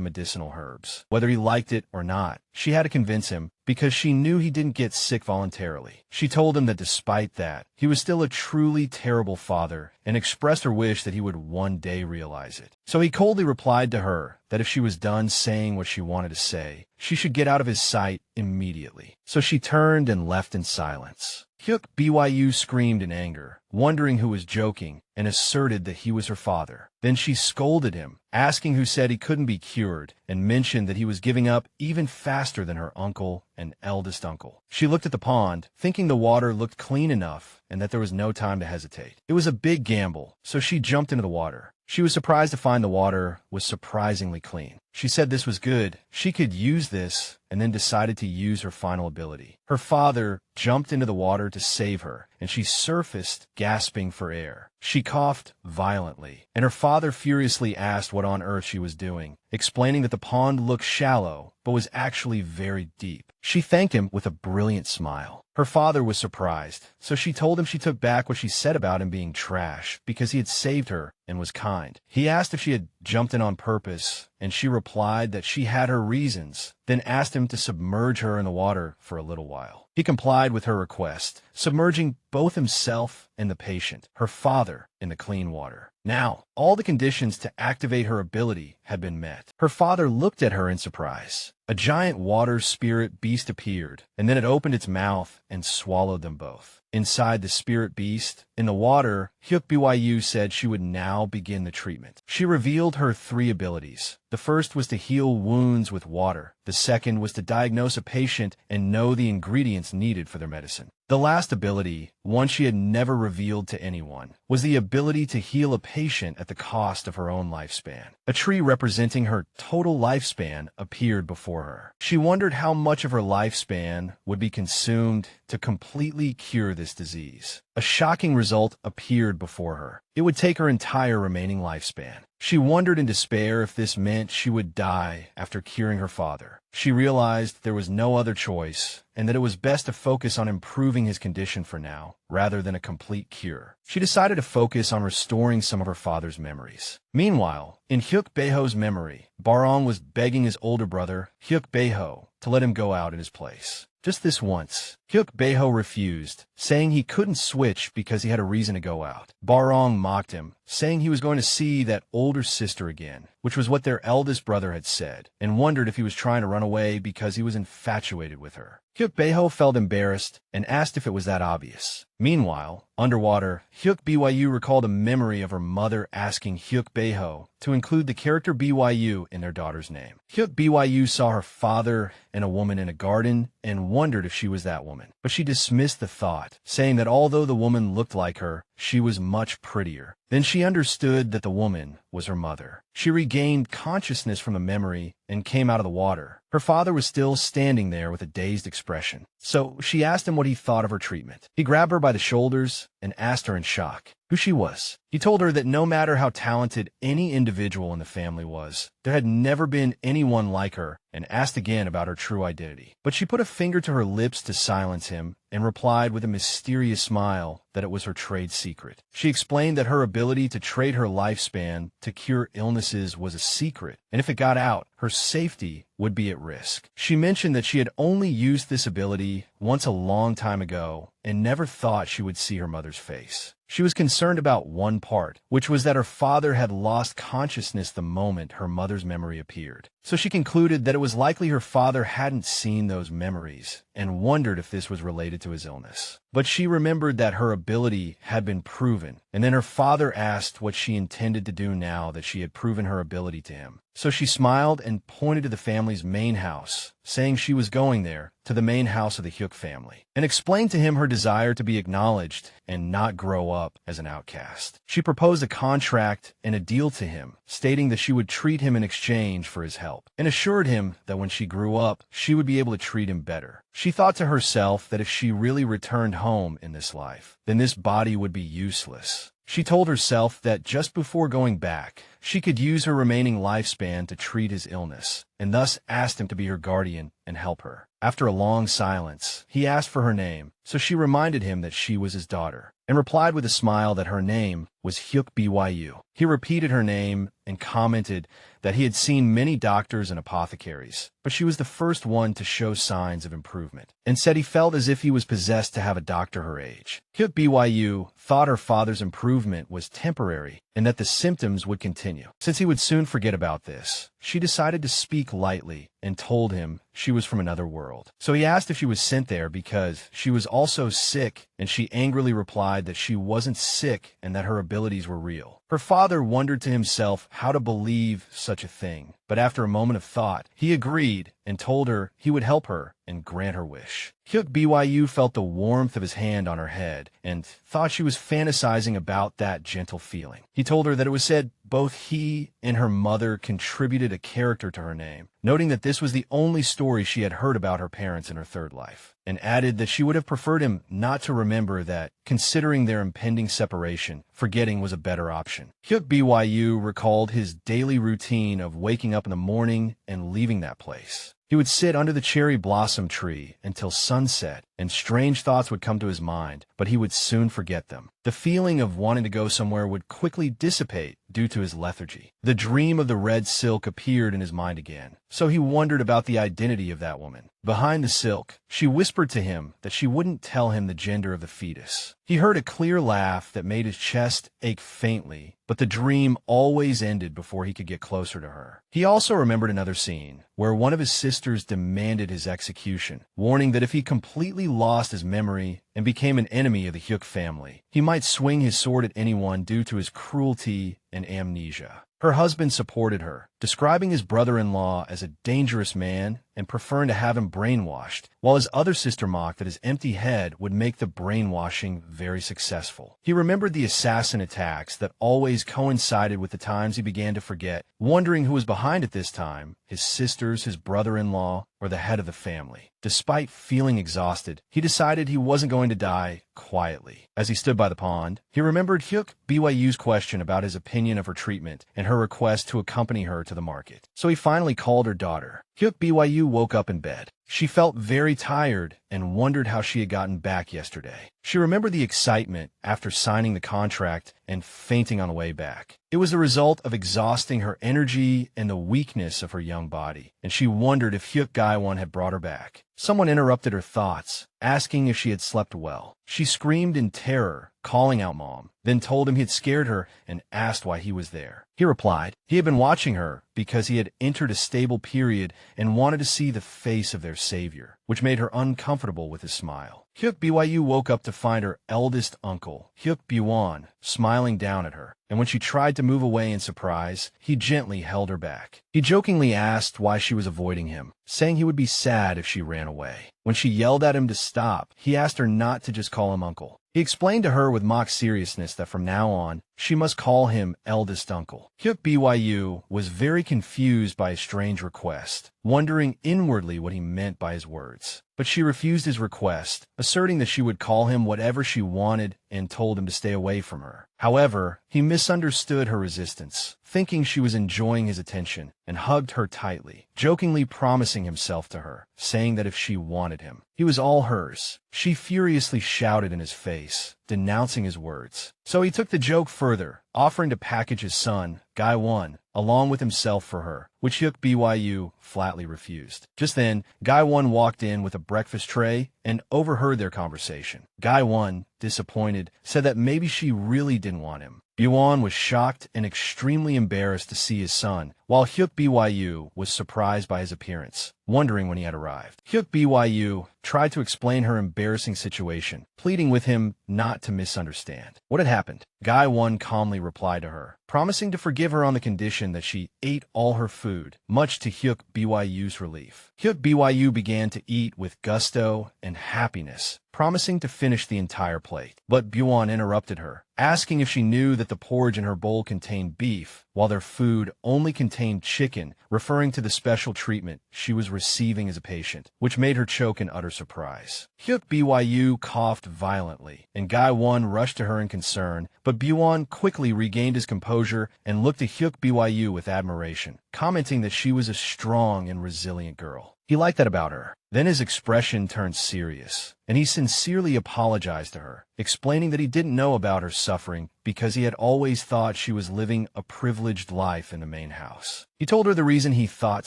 S1: medicinal herbs, whether he liked it or not. She had to convince him because she knew he didn't get sick voluntarily. She told him that despite that, he was still a truly terrible father and expressed her wish that he would one day realize it. So he coldly replied to her that if she was done saying what she wanted to say, she should get out of his sight immediately. So she turned and left in silence. Hyuk Byu screamed in anger, wondering who was joking, and asserted that he was her father. Then she scolded him, asking who said he couldn't be cured, and mentioned that he was giving up even faster than her uncle and eldest uncle. She looked at the pond, thinking the water looked clean enough and that there was no time to hesitate. It was a big gamble, so she jumped into the water. She was surprised to find the water was surprisingly clean. She said this was good. She could use this, and then decided to use her final ability. Her father jumped into the water to save her, and she surfaced, gasping for air. She coughed violently, and her father furiously asked what on earth she was doing, explaining that the pond looked shallow, but was actually very deep. She thanked him with a brilliant smile. Her father was surprised, so she told him she took back what she said about him being trash because he had saved her and was kind. He asked if she had jumped in on purpose, and she replied that she had her reasons, then asked him to submerge her in the water for a little while. He complied with her request, submerging both himself and the patient, her father, in the clean water. Now, all the conditions to activate her ability had been met. Her father looked at her in surprise. A giant water spirit beast appeared, and then it opened its mouth and swallowed them both. Inside the spirit beast, in the water, Hyuk Byu said she would now begin the treatment. She revealed her 3 abilities. The first was to heal wounds with water. The second was to diagnose a patient and know the ingredients needed for their medicine. The last ability, one she had never revealed to anyone, was the ability to heal a patient at the cost of her own lifespan. A tree representing her total lifespan appeared before her. She wondered how much of her lifespan would be consumed to completely cure this disease. A shocking result appeared before her. It would take her entire remaining lifespan. She wondered in despair if this meant she would die after curing her father. She realized there was no other choice, and that it was best to focus on improving his condition for now, rather than a complete cure. She decided to focus on restoring some of her father's memories. Meanwhile, in Hyuk Beho's memory, Barong was begging his older brother, Hyuk Beho, to let him go out in his place. Just this once. Hyuk Beho refused, saying he couldn't switch because he had a reason to go out. Barong mocked him, saying he was going to see that older sister again, which was what their eldest brother had said, and wondered if he was trying to run away because he was infatuated with her. Hyuk Beho felt embarrassed and asked if it was that obvious. Meanwhile, underwater, Hyuk Byu recalled a memory of her mother asking Hyuk Beho to include the character Byu in their daughter's name. Hyuk Byu saw her father and a woman in a garden and wondered if she was that woman. But she dismissed the thought, saying that although the woman looked like her, she was much prettier. Then she understood that the woman was her mother. She regained consciousness from the memory and came out of the water. Her father was still standing there with a dazed expression. So she asked him what he thought of her treatment. He grabbed her by the shoulders and asked her in shock who she was. He told her that no matter how talented any individual in the family was, there had never been anyone like her, and asked again about her true identity. But she put a finger to her lips to silence him and replied with a mysterious smile that it was her trade secret. She explained that her ability to trade her lifespan to cure illnesses was a secret, and if it got out, her safety would be at risk. She mentioned that she had only used this ability once a long time ago and never thought she would see her mother's face. She was concerned about one part, which was that her father had lost consciousness the moment her mother's memory appeared. So she concluded that it was likely her father hadn't seen those memories and wondered if this was related to his illness. But she remembered that her ability had been proven, and then her father asked what she intended to do now that she had proven her ability to him. So she smiled and pointed to the family's main house, saying she was going there, to the main house of the Hyuk family, and explained to him her desire to be acknowledged and not grow up as an outcast. She proposed a contract and a deal to him, stating that she would treat him in exchange for his help, and assured him that when she grew up, she would be able to treat him better. She thought to herself that if she really returned home in this life, then this body would be useless. She told herself that just before going back, she could use her remaining lifespan to treat his illness, and thus asked him to be her guardian and help her. After a long silence, he asked for her name, so she reminded him that she was his daughter, and replied with a smile that her name was Hyuk Byu. He repeated her name and commented that he had seen many doctors and apothecaries, but she was the first one to show signs of improvement, and said he felt as if he was possessed to have a doctor her age. Hyuk Byu thought her father's improvement was temporary and that the symptoms would continue. Since he would soon forget about this, she decided to speak lightly and told him she was from another world. So he asked if she was sent there because she was also sick, and she angrily replied that she wasn't sick and that her abilities were real. Her father wondered to himself how to believe such a thing, but after a moment of thought, he agreed and told her he would help her and grant her wish. Hyuk Byu felt the warmth of his hand on her head and thought she was fantasizing about that gentle feeling. He told her that it was said both he and her mother contributed a character to her name, noting that this was the only story she had heard about her parents in her third life, and added that she would have preferred him not to remember that, considering their impending separation, forgetting was a better option. Hyuk Byu recalled his daily routine of waking up in the morning and leaving that place. He would sit under the cherry blossom tree until sunset, and strange thoughts would come to his mind, but he would soon forget them. The feeling of wanting to go somewhere would quickly dissipate due to his lethargy. The dream of the red silk appeared in his mind again, so he wondered about the identity of that woman. Behind the silk, she whispered to him that she wouldn't tell him the gender of the fetus. He heard a clear laugh that made his chest ache faintly, but the dream always ended before he could get closer to her. He also remembered another scene, where one of his sisters demanded his execution, warning that if he completely lost his memory and became an enemy of the Hyuk family, he might swing his sword at anyone due to his cruelty and amnesia. Her husband supported her, describing his brother-in-law as a dangerous man and preferring to have him brainwashed, while his other sister mocked that his empty head would make the brainwashing very successful. He remembered the assassin attacks that always coincided with the times he began to forget, wondering who was behind it this time, his sisters, his brother-in-law, or the head of the family. Despite feeling exhausted, he decided he wasn't going to die quietly. As he stood by the pond, he remembered Hyuk Byu's question about his opinion of her treatment and her request to accompany her to the market. So he finally called her daughter. Hyuk Byu woke up in bed. She felt very tired and wondered how she had gotten back yesterday. She remembered the excitement after signing the contract and fainting on the way back. It was the result of exhausting her energy and the weakness of her young body, and she wondered if Hyuk Gwyn had brought her back. Someone interrupted her thoughts, asking if she had slept well. She screamed in terror, calling out Mom, then told him he had scared her and asked why he was there. He replied he had been watching her because he had entered a stable period and wanted to see the face of their savior, which made her uncomfortable with his smile. Hyuk Byu woke up to find her eldest uncle, Hyuk Byuan, smiling down at her, and when she tried to move away in surprise, he gently held her back. He jokingly asked why she was avoiding him, saying he would be sad if she ran away. When she yelled at him to stop, he asked her not to just call him uncle. He explained to her with mock seriousness that from now on, she must call him eldest uncle. Hyuk Byu was very confused by his strange request, wondering inwardly what he meant by his words. But she refused his request, asserting that she would call him whatever she wanted and told him to stay away from her. However, he misunderstood her resistance, thinking she was enjoying his attention, and hugged her tightly, jokingly promising himself to her, saying that if she wanted him, he was all hers. She furiously shouted in his face, denouncing his words. So he took the joke further, offering to package his son, Gwyn, along with himself for her, which Hyuk Byu flatly refused. Just then, Gwyn walked in with a breakfast tray and overheard their conversation. Gwyn, disappointed, said that maybe she really didn't want him. Byuan was shocked and extremely embarrassed to see his son, while Hyuk Byu was surprised by his appearance, wondering when he had arrived. Hyuk Byu tried to explain her embarrassing situation, pleading with him not to misunderstand what had happened. Gwyn calmly replied to her, promising to forgive her on the condition that she ate all her food, much to Hyuk Byu's relief. Hyuk Byu began to eat with gusto and happiness, promising to finish the entire plate. But Byuan interrupted her, asking if she knew that the porridge in her bowl contained beef, while their food only contained chicken, referring to the special treatment she was receiving as a patient, which made her choke in utter surprise. Hyuk Byu coughed violently, and Gwyn rushed to her in concern, but Byuan quickly regained his composure and looked at Hyuk Byu with admiration, commenting that she was a strong and resilient girl. He liked that about her. Then his expression turned serious, and he sincerely apologized to her, explaining that he didn't know about her suffering because he had always thought she was living a privileged life in the main house. He told her the reason he thought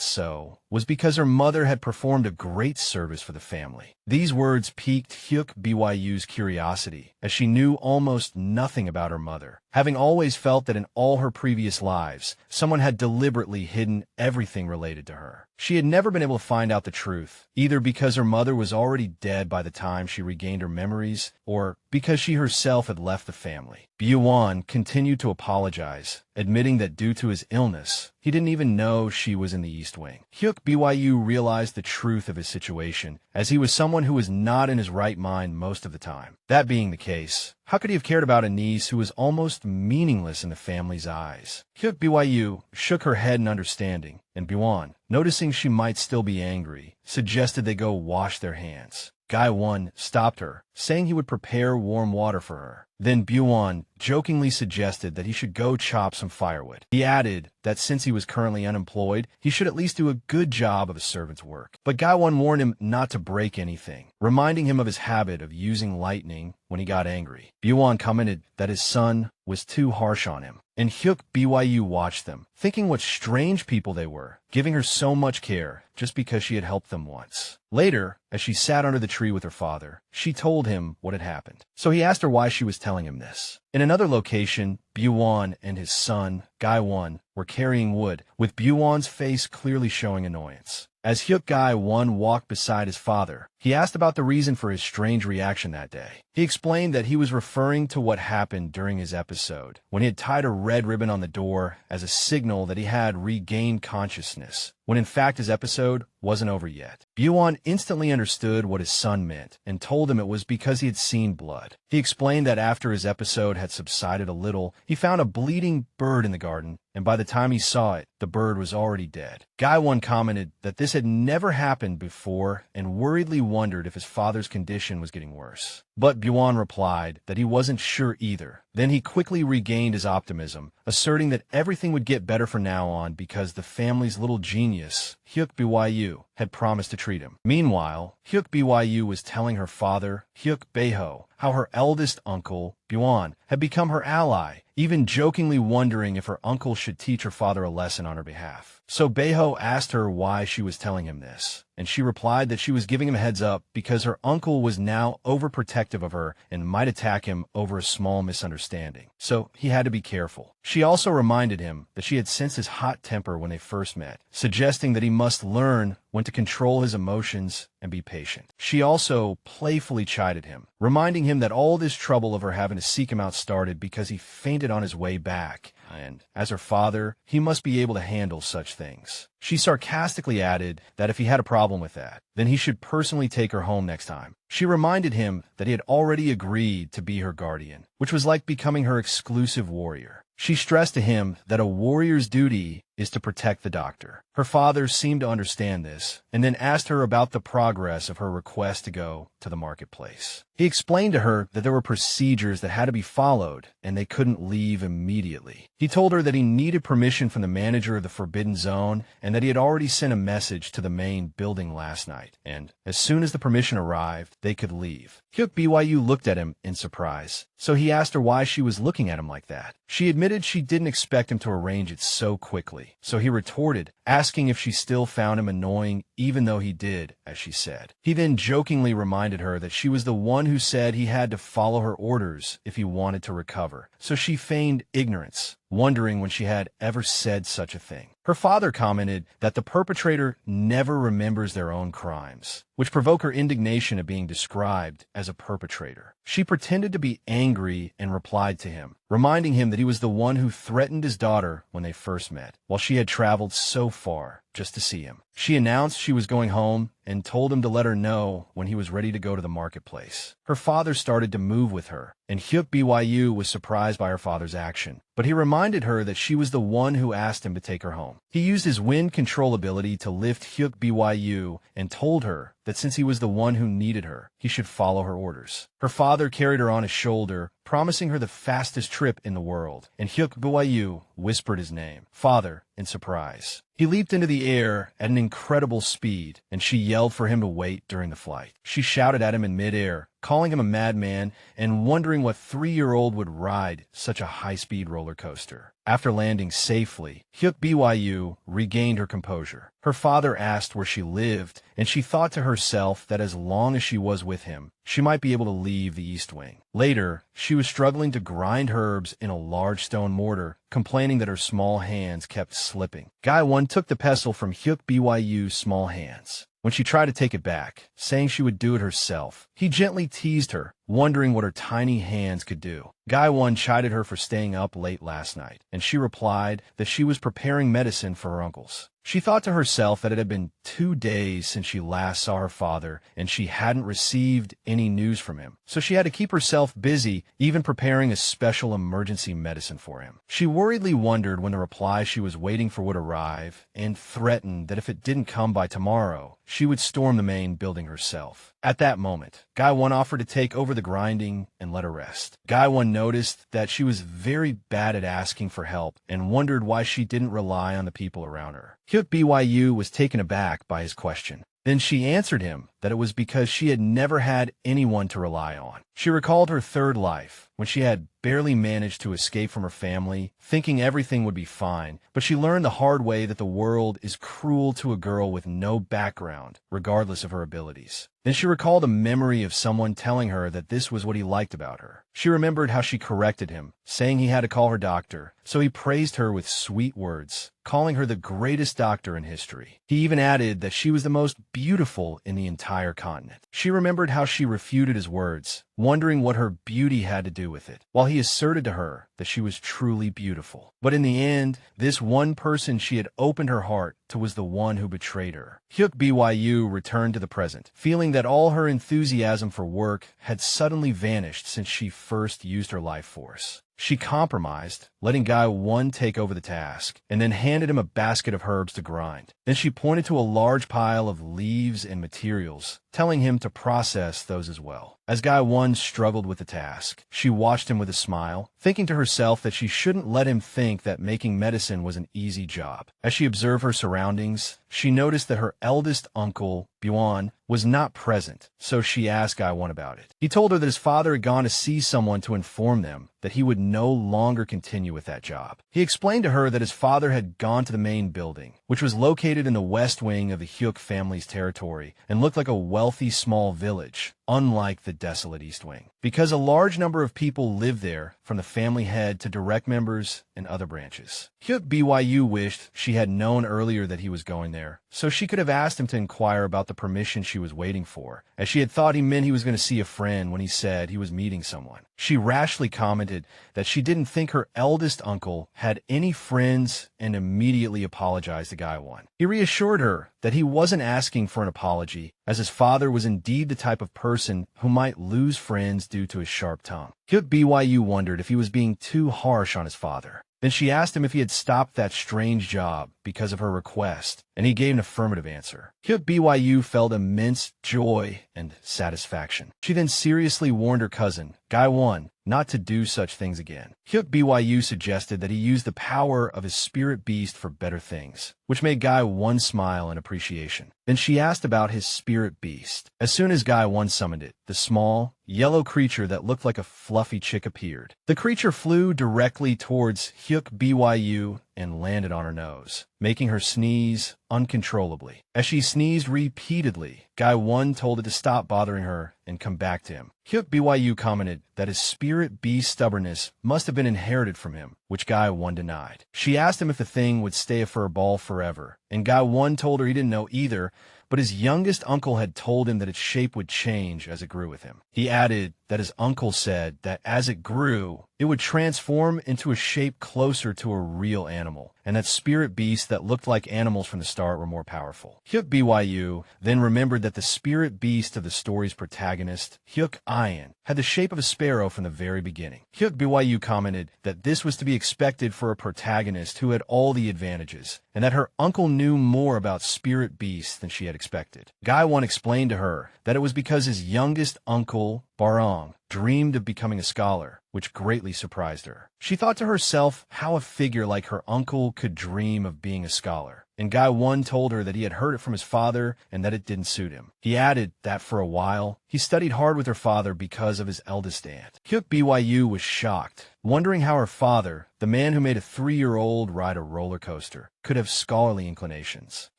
S1: so was because her mother had performed a great service for the family. These words piqued Hyuk Byu's curiosity, as she knew almost nothing about her mother, having always felt that in all her previous lives, someone had deliberately hidden everything related to her. She had never been able to find out the truth, either because her mother was already dead by the time she regained her memories, or because she herself had left the family. Byuan continued to apologize, admitting that due to his illness, he didn't even know she was in the East Wing. Hyuk Byu realized the truth of his situation, as he was someone who was not in his right mind most of the time. That being the case, how could he have cared about a niece who was almost meaningless in the family's eyes? Hyuk Byu shook her head in understanding, and Byuan, noticing she might still be angry, suggested they go wash their hands. Gwyn stopped her, saying he would prepare warm water for her. Then Byuan jokingly suggested that he should go chop some firewood. He added that since he was currently unemployed, he should at least do a good job of a servant's work. But Gwyn warned him not to break anything, reminding him of his habit of using lightning when he got angry. Byuan commented that his son was too harsh on him, and Hyuk Byu watched them, thinking what strange people they were, giving her so much care just because she had helped them once. Later, as she sat under the tree with her father, she told him what had happened. So he asked her why she was telling him this. In another location, Byuan and his son, Gwyn, were carrying wood, with Byuan's face clearly showing annoyance. As Hyuk Gwyn walked beside his father, he asked about the reason for his strange reaction that day. He explained that he was referring to what happened during his episode, when he had tied a red ribbon on the door as a signal that he had regained consciousness, when in fact his episode wasn't over yet. Byuan instantly understood what his son meant, and told him it was because he had seen blood. He explained that after his episode had subsided a little, he found a bleeding bird in the garden, and by the time he saw it, the bird was already dead. Gwyn commented that this had never happened before and worriedly wondered if his father's condition was getting worse. But Byuan replied that he wasn't sure either. Then he quickly regained his optimism, asserting that everything would get better from now on because the family's little genius, Hyuk Byu, had promised to treat him. Meanwhile, Hyuk Byu was telling her father, Hyuk Beho, how her eldest uncle, Byuan, had become her ally, even jokingly wondering if her uncle should teach her father a lesson on her behalf. So Beho asked her why she was telling him this, and she replied that she was giving him a heads up because her uncle was now overprotective of her and might attack him over a small misunderstanding. So he had to be careful. She also reminded him that she had sensed his hot temper when they first met, suggesting that he must learn when to control his emotions and be patient. She also playfully chided him, reminding him that all this trouble of her having to seek him out started because he fainted on his way back, and as her father, he must be able to handle such things. She sarcastically added that if he had a problem with that, then he should personally take her home next time. She reminded him that he had already agreed to be her guardian, which was like becoming her exclusive warrior. She stressed to him that a warrior's duty is to protect the doctor. Her father seemed to understand this, and then asked her about the progress of her request to go to the marketplace. He explained to her that there were procedures that had to be followed, and they couldn't leave immediately. He told her that he needed permission from the manager of the Forbidden Zone, and that he had already sent a message to the main building last night, and as soon as the permission arrived, they could leave. Hyuk Byu looked at him in surprise, so he asked her why she was looking at him like that. She admitted she didn't expect him to arrange it so quickly, so he retorted, asking if she still found him annoying even though he did, as she said. He then jokingly reminded her that she was the one who said he had to follow her orders if he wanted to recover, so she feigned ignorance, wondering when she had ever said such a thing. Her father commented that the perpetrator never remembers their own crimes, which provoked her indignation at being described as a perpetrator. She pretended to be angry and replied to him, reminding him that he was the one who threatened his daughter when they first met, while she had traveled so far just to see him. She announced she was going home and told him to let her know when he was ready to go to the marketplace. Her father started to move with her, and Hyuk Byu was surprised by her father's action, but he reminded her that she was the one who asked him to take her home. He used his wind control ability to lift Hyuk Byu and told her that since he was the one who needed her, he should follow her orders. Her father carried her on his shoulder, promising her the fastest trip in the world, and Hyuk Byu whispered his name, "Father," in surprise. He leaped into the air at an incredible speed, and she yelled for him to wait during the flight. She shouted at him in midair, calling him a madman and wondering what 3-year-old would ride such a high-speed roller coaster. After landing safely, Hyuk Byu regained her composure. Her father asked where she lived, and she thought to herself that as long as she was with him, she might be able to leave the East Wing. Later, she was struggling to grind herbs in a large stone mortar, complaining that her small hands kept slipping. Gwyn took the pestle from Hyuk Byu's small hands. When she tried to take it back, saying she would do it herself, he gently teased her, wondering what her tiny hands could do. Gwyn chided her for staying up late last night, and she replied that she was preparing medicine for her uncles. She thought to herself that it had been 2 days since she last saw her father, and she hadn't received any news from him, so she had to keep herself busy, even preparing a special emergency medicine for him. She worriedly wondered when the reply she was waiting for would arrive, and threatened that if it didn't come by tomorrow, she would storm the main building herself. At that moment, Gwyn offered to take over the grinding and let her rest. Gwyn noticed that she was very bad at asking for help and wondered why she didn't rely on the people around her. Hyuk Byu was taken aback by his question. Then she answered him that it was because she had never had anyone to rely on. She recalled her third life, when she had barely managed to escape from her family, thinking everything would be fine, but she learned the hard way that the world is cruel to a girl with no background, regardless of her abilities. Then she recalled a memory of someone telling her that this was what he liked about her. She remembered how she corrected him, saying he had to call her doctor, so he praised her with sweet words, calling her the greatest doctor in history. He even added that she was the most beautiful in the entire continent. She remembered how she refuted his words, wondering what her beauty had to do with it, while he asserted to her that she was truly beautiful. But in the end, this one person she had opened her heart to was the one who betrayed her. Hyuk Byu returned to the present, feeling that all her enthusiasm for work had suddenly vanished since she first used her life force. She compromised, letting Gwyn take over the task, and then handed him a basket of herbs to grind. Then she pointed to a large pile of leaves and materials, telling him to process those as well. As Gwyn struggled with the task, she watched him with a smile, thinking to herself that she shouldn't let him think that making medicine was an easy job. As she observed her surroundings, she noticed that her eldest uncle, Gwyn, was not present, so she asked Gwyn about it. He told her that his father had gone to see someone to inform them that he would no longer continue with that job. He explained to her that his father had gone to the main building, which was located in the west wing of the Hyuk family's territory and looked like a wealthy small village, unlike the desolate East Wing, because a large number of people lived there, from the family head to direct members and other branches. Hyuk Byu wished she had known earlier that he was going there, so she could have asked him to inquire about the permission she was waiting for, as she had thought he meant he was going to see a friend when he said he was meeting someone. She rashly commented that she didn't think her eldest uncle had any friends and immediately apologized to Gwyn. He reassured her that he wasn't asking for an apology, as his father was indeed the type of person who might lose friends due to his sharp tongue. Hyuk Byu wondered if he was being too harsh on his father. Then she asked him if he had stopped that strange job because of her request, and he gave an affirmative answer. Hyuk Byu felt immense joy and satisfaction. She then seriously warned her cousin, Gwyn, not to do such things again. Hyuk Byu suggested that he use the power of his spirit beast for better things, which made Gwyn smile in appreciation. Then she asked about his spirit beast. As soon as Gwyn summoned it, the small, yellow creature that looked like a fluffy chick appeared. The creature flew directly towards Hyuk Byu and landed on her nose, making her sneeze uncontrollably. As she sneezed repeatedly, Gwyn told it to stop bothering her and come back to him. Hyuk Byu commented that his spirit beast stubbornness must have been inherited from him, which Gwyn denied. She asked him if the thing would stay a fur ball forever, and Gwyn told her he didn't know either, but his youngest uncle had told him that its shape would change as it grew with him. He added that his uncle said that as it grew, it would transform into a shape closer to a real animal, and that spirit beasts that looked like animals from the start were more powerful. Hyuk Byu then remembered that the spirit beast of the story's protagonist, Hyuk Ian, had the shape of a sparrow from the very beginning. Hyuk Byu commented that this was to be expected for a protagonist who had all the advantages, and that her uncle knew more about spirit beasts than she had expected. Gwyn explained to her that it was because his youngest uncle, Barong, dreamed of becoming a scholar, which which greatly surprised her. She thought to herself how a figure like her uncle could dream of being a scholar, and Gwyn told her that he had heard it from his father and that it didn't suit him. He added that for a while, he studied hard with her father because of his eldest aunt. Byu was shocked, wondering how her father, the man who made a 3-year-old ride a roller coaster, could have scholarly inclinations.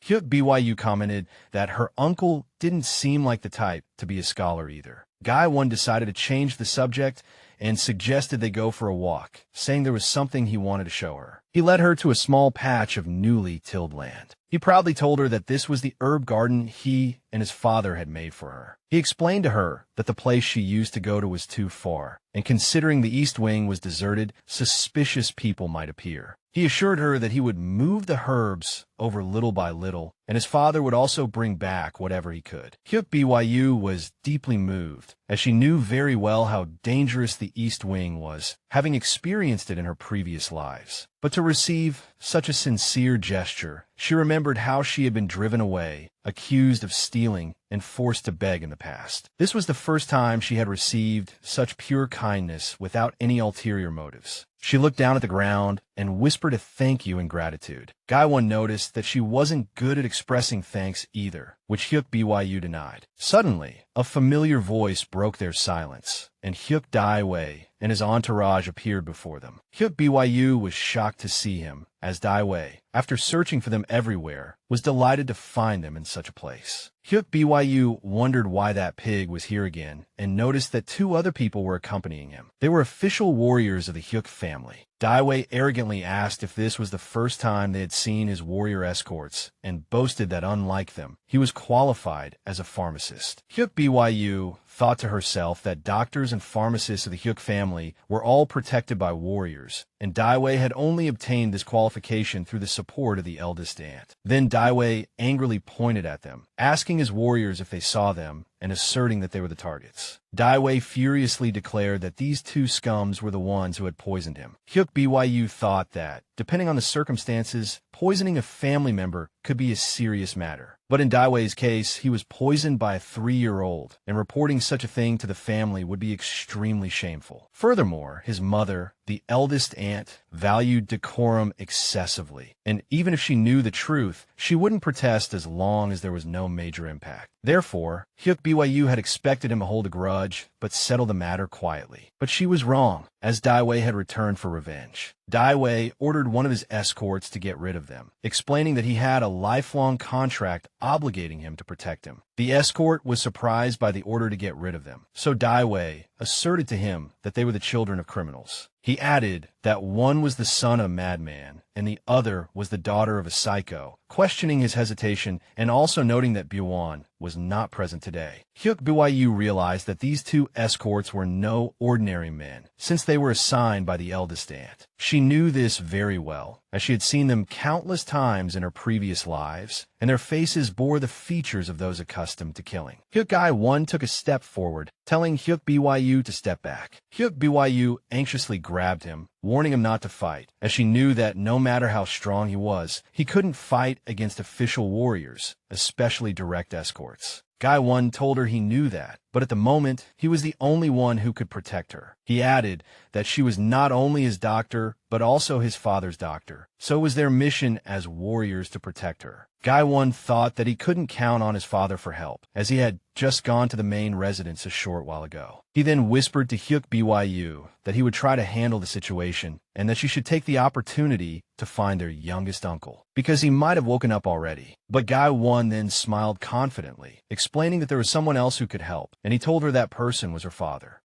S1: Byu commented that her uncle didn't seem like the type to be a scholar either. Gwyn decided to change the subject and suggested they go for a walk, saying there was something he wanted to show her. He led her to a small patch of newly tilled land. He proudly told her that this was the herb garden he and his father had made for her. He explained to her that the place she used to go to was too far, and considering the East Wing was deserted, suspicious people might appear. He assured her that he would move the herbs over little by little, and his father would also bring back whatever he could. Byu was deeply moved, as she knew very well how dangerous the East Wing was, having experienced it in her previous lives. But to receive such a sincere gesture, she remembered how she had been driven away, accused of stealing, and forced to beg in the past. This was the first time she had received such pure kindness without any ulterior motives. She looked down at the ground and whispered a thank you in gratitude. Gwyn noticed that she wasn't good at expressing thanks either, which Byu denied. Suddenly, a familiar voice broke their silence, and Daiwei and his entourage appeared before them. Byu was shocked to see him, as Daiwei, after searching for them everywhere, was delighted to find them in such a place. Byu wondered why that pig was here again, and noticed that 2 other people were accompanying him. They were official warriors of the Hyuk family. Daiwei arrogantly asked if this was the first time they had seen his warrior escorts, and boasted that unlike them, he was qualified as a pharmacist. Byu thought to herself that doctors and pharmacists of the Hyuk family were all protected by warriors, and Daiwei had only obtained this qualification through the support of the eldest aunt. Then Daiwei angrily pointed at them, asking his warriors if they saw them, and asserting that they were the targets. Daiwei furiously declared that these 2 scums were the ones who had poisoned him. Byu thought that, depending on the circumstances, poisoning a family member could be a serious matter. But in Daiwei's case, he was poisoned by a 3-year-old, and reporting such a thing to the family would be extremely shameful. Furthermore, his mother, the eldest aunt, valued decorum excessively, and even if she knew the truth, she wouldn't protest as long as there was no major impact. Therefore, Byu had expected him to hold a grudge, but settle the matter quietly. But she was wrong, as Daiwei had returned for revenge. Daiwei ordered one of his escorts to get rid of them, explaining that he had a lifelong contract obligating him to protect him. The escort was surprised by the order to get rid of them, so Daiwei asserted to him that they were the children of criminals. He added that one was the son of a madman, and the other was the daughter of a psycho, questioning his hesitation and also noting that Byuan was not present today. Byu realized that these 2 escorts were no ordinary men, since they were assigned by the eldest aunt. She knew this very well, as she had seen them countless times in her previous lives, and their faces bore the features of those accustomed to killing. Gwyn took a step forward, telling Byu to step back. Byu anxiously grabbed him, warning him not to fight, as she knew that no matter how strong he was, he couldn't fight against official warriors, especially direct escorts. Gwyn told her he knew that, but at the moment, he was the only one who could protect her. He added that she was not only his doctor, but also his father's doctor, so it was their mission as warriors to protect her. Gwyn thought that he couldn't count on his father for help, as he had just gone to the main residence a short while ago. He then whispered to Byu that he would try to handle the situation, and that she should take the opportunity to find their youngest uncle, because he might have woken up already. But Gwyn then smiled confidently, explaining that there was someone else who could help, and he told her that person was her father.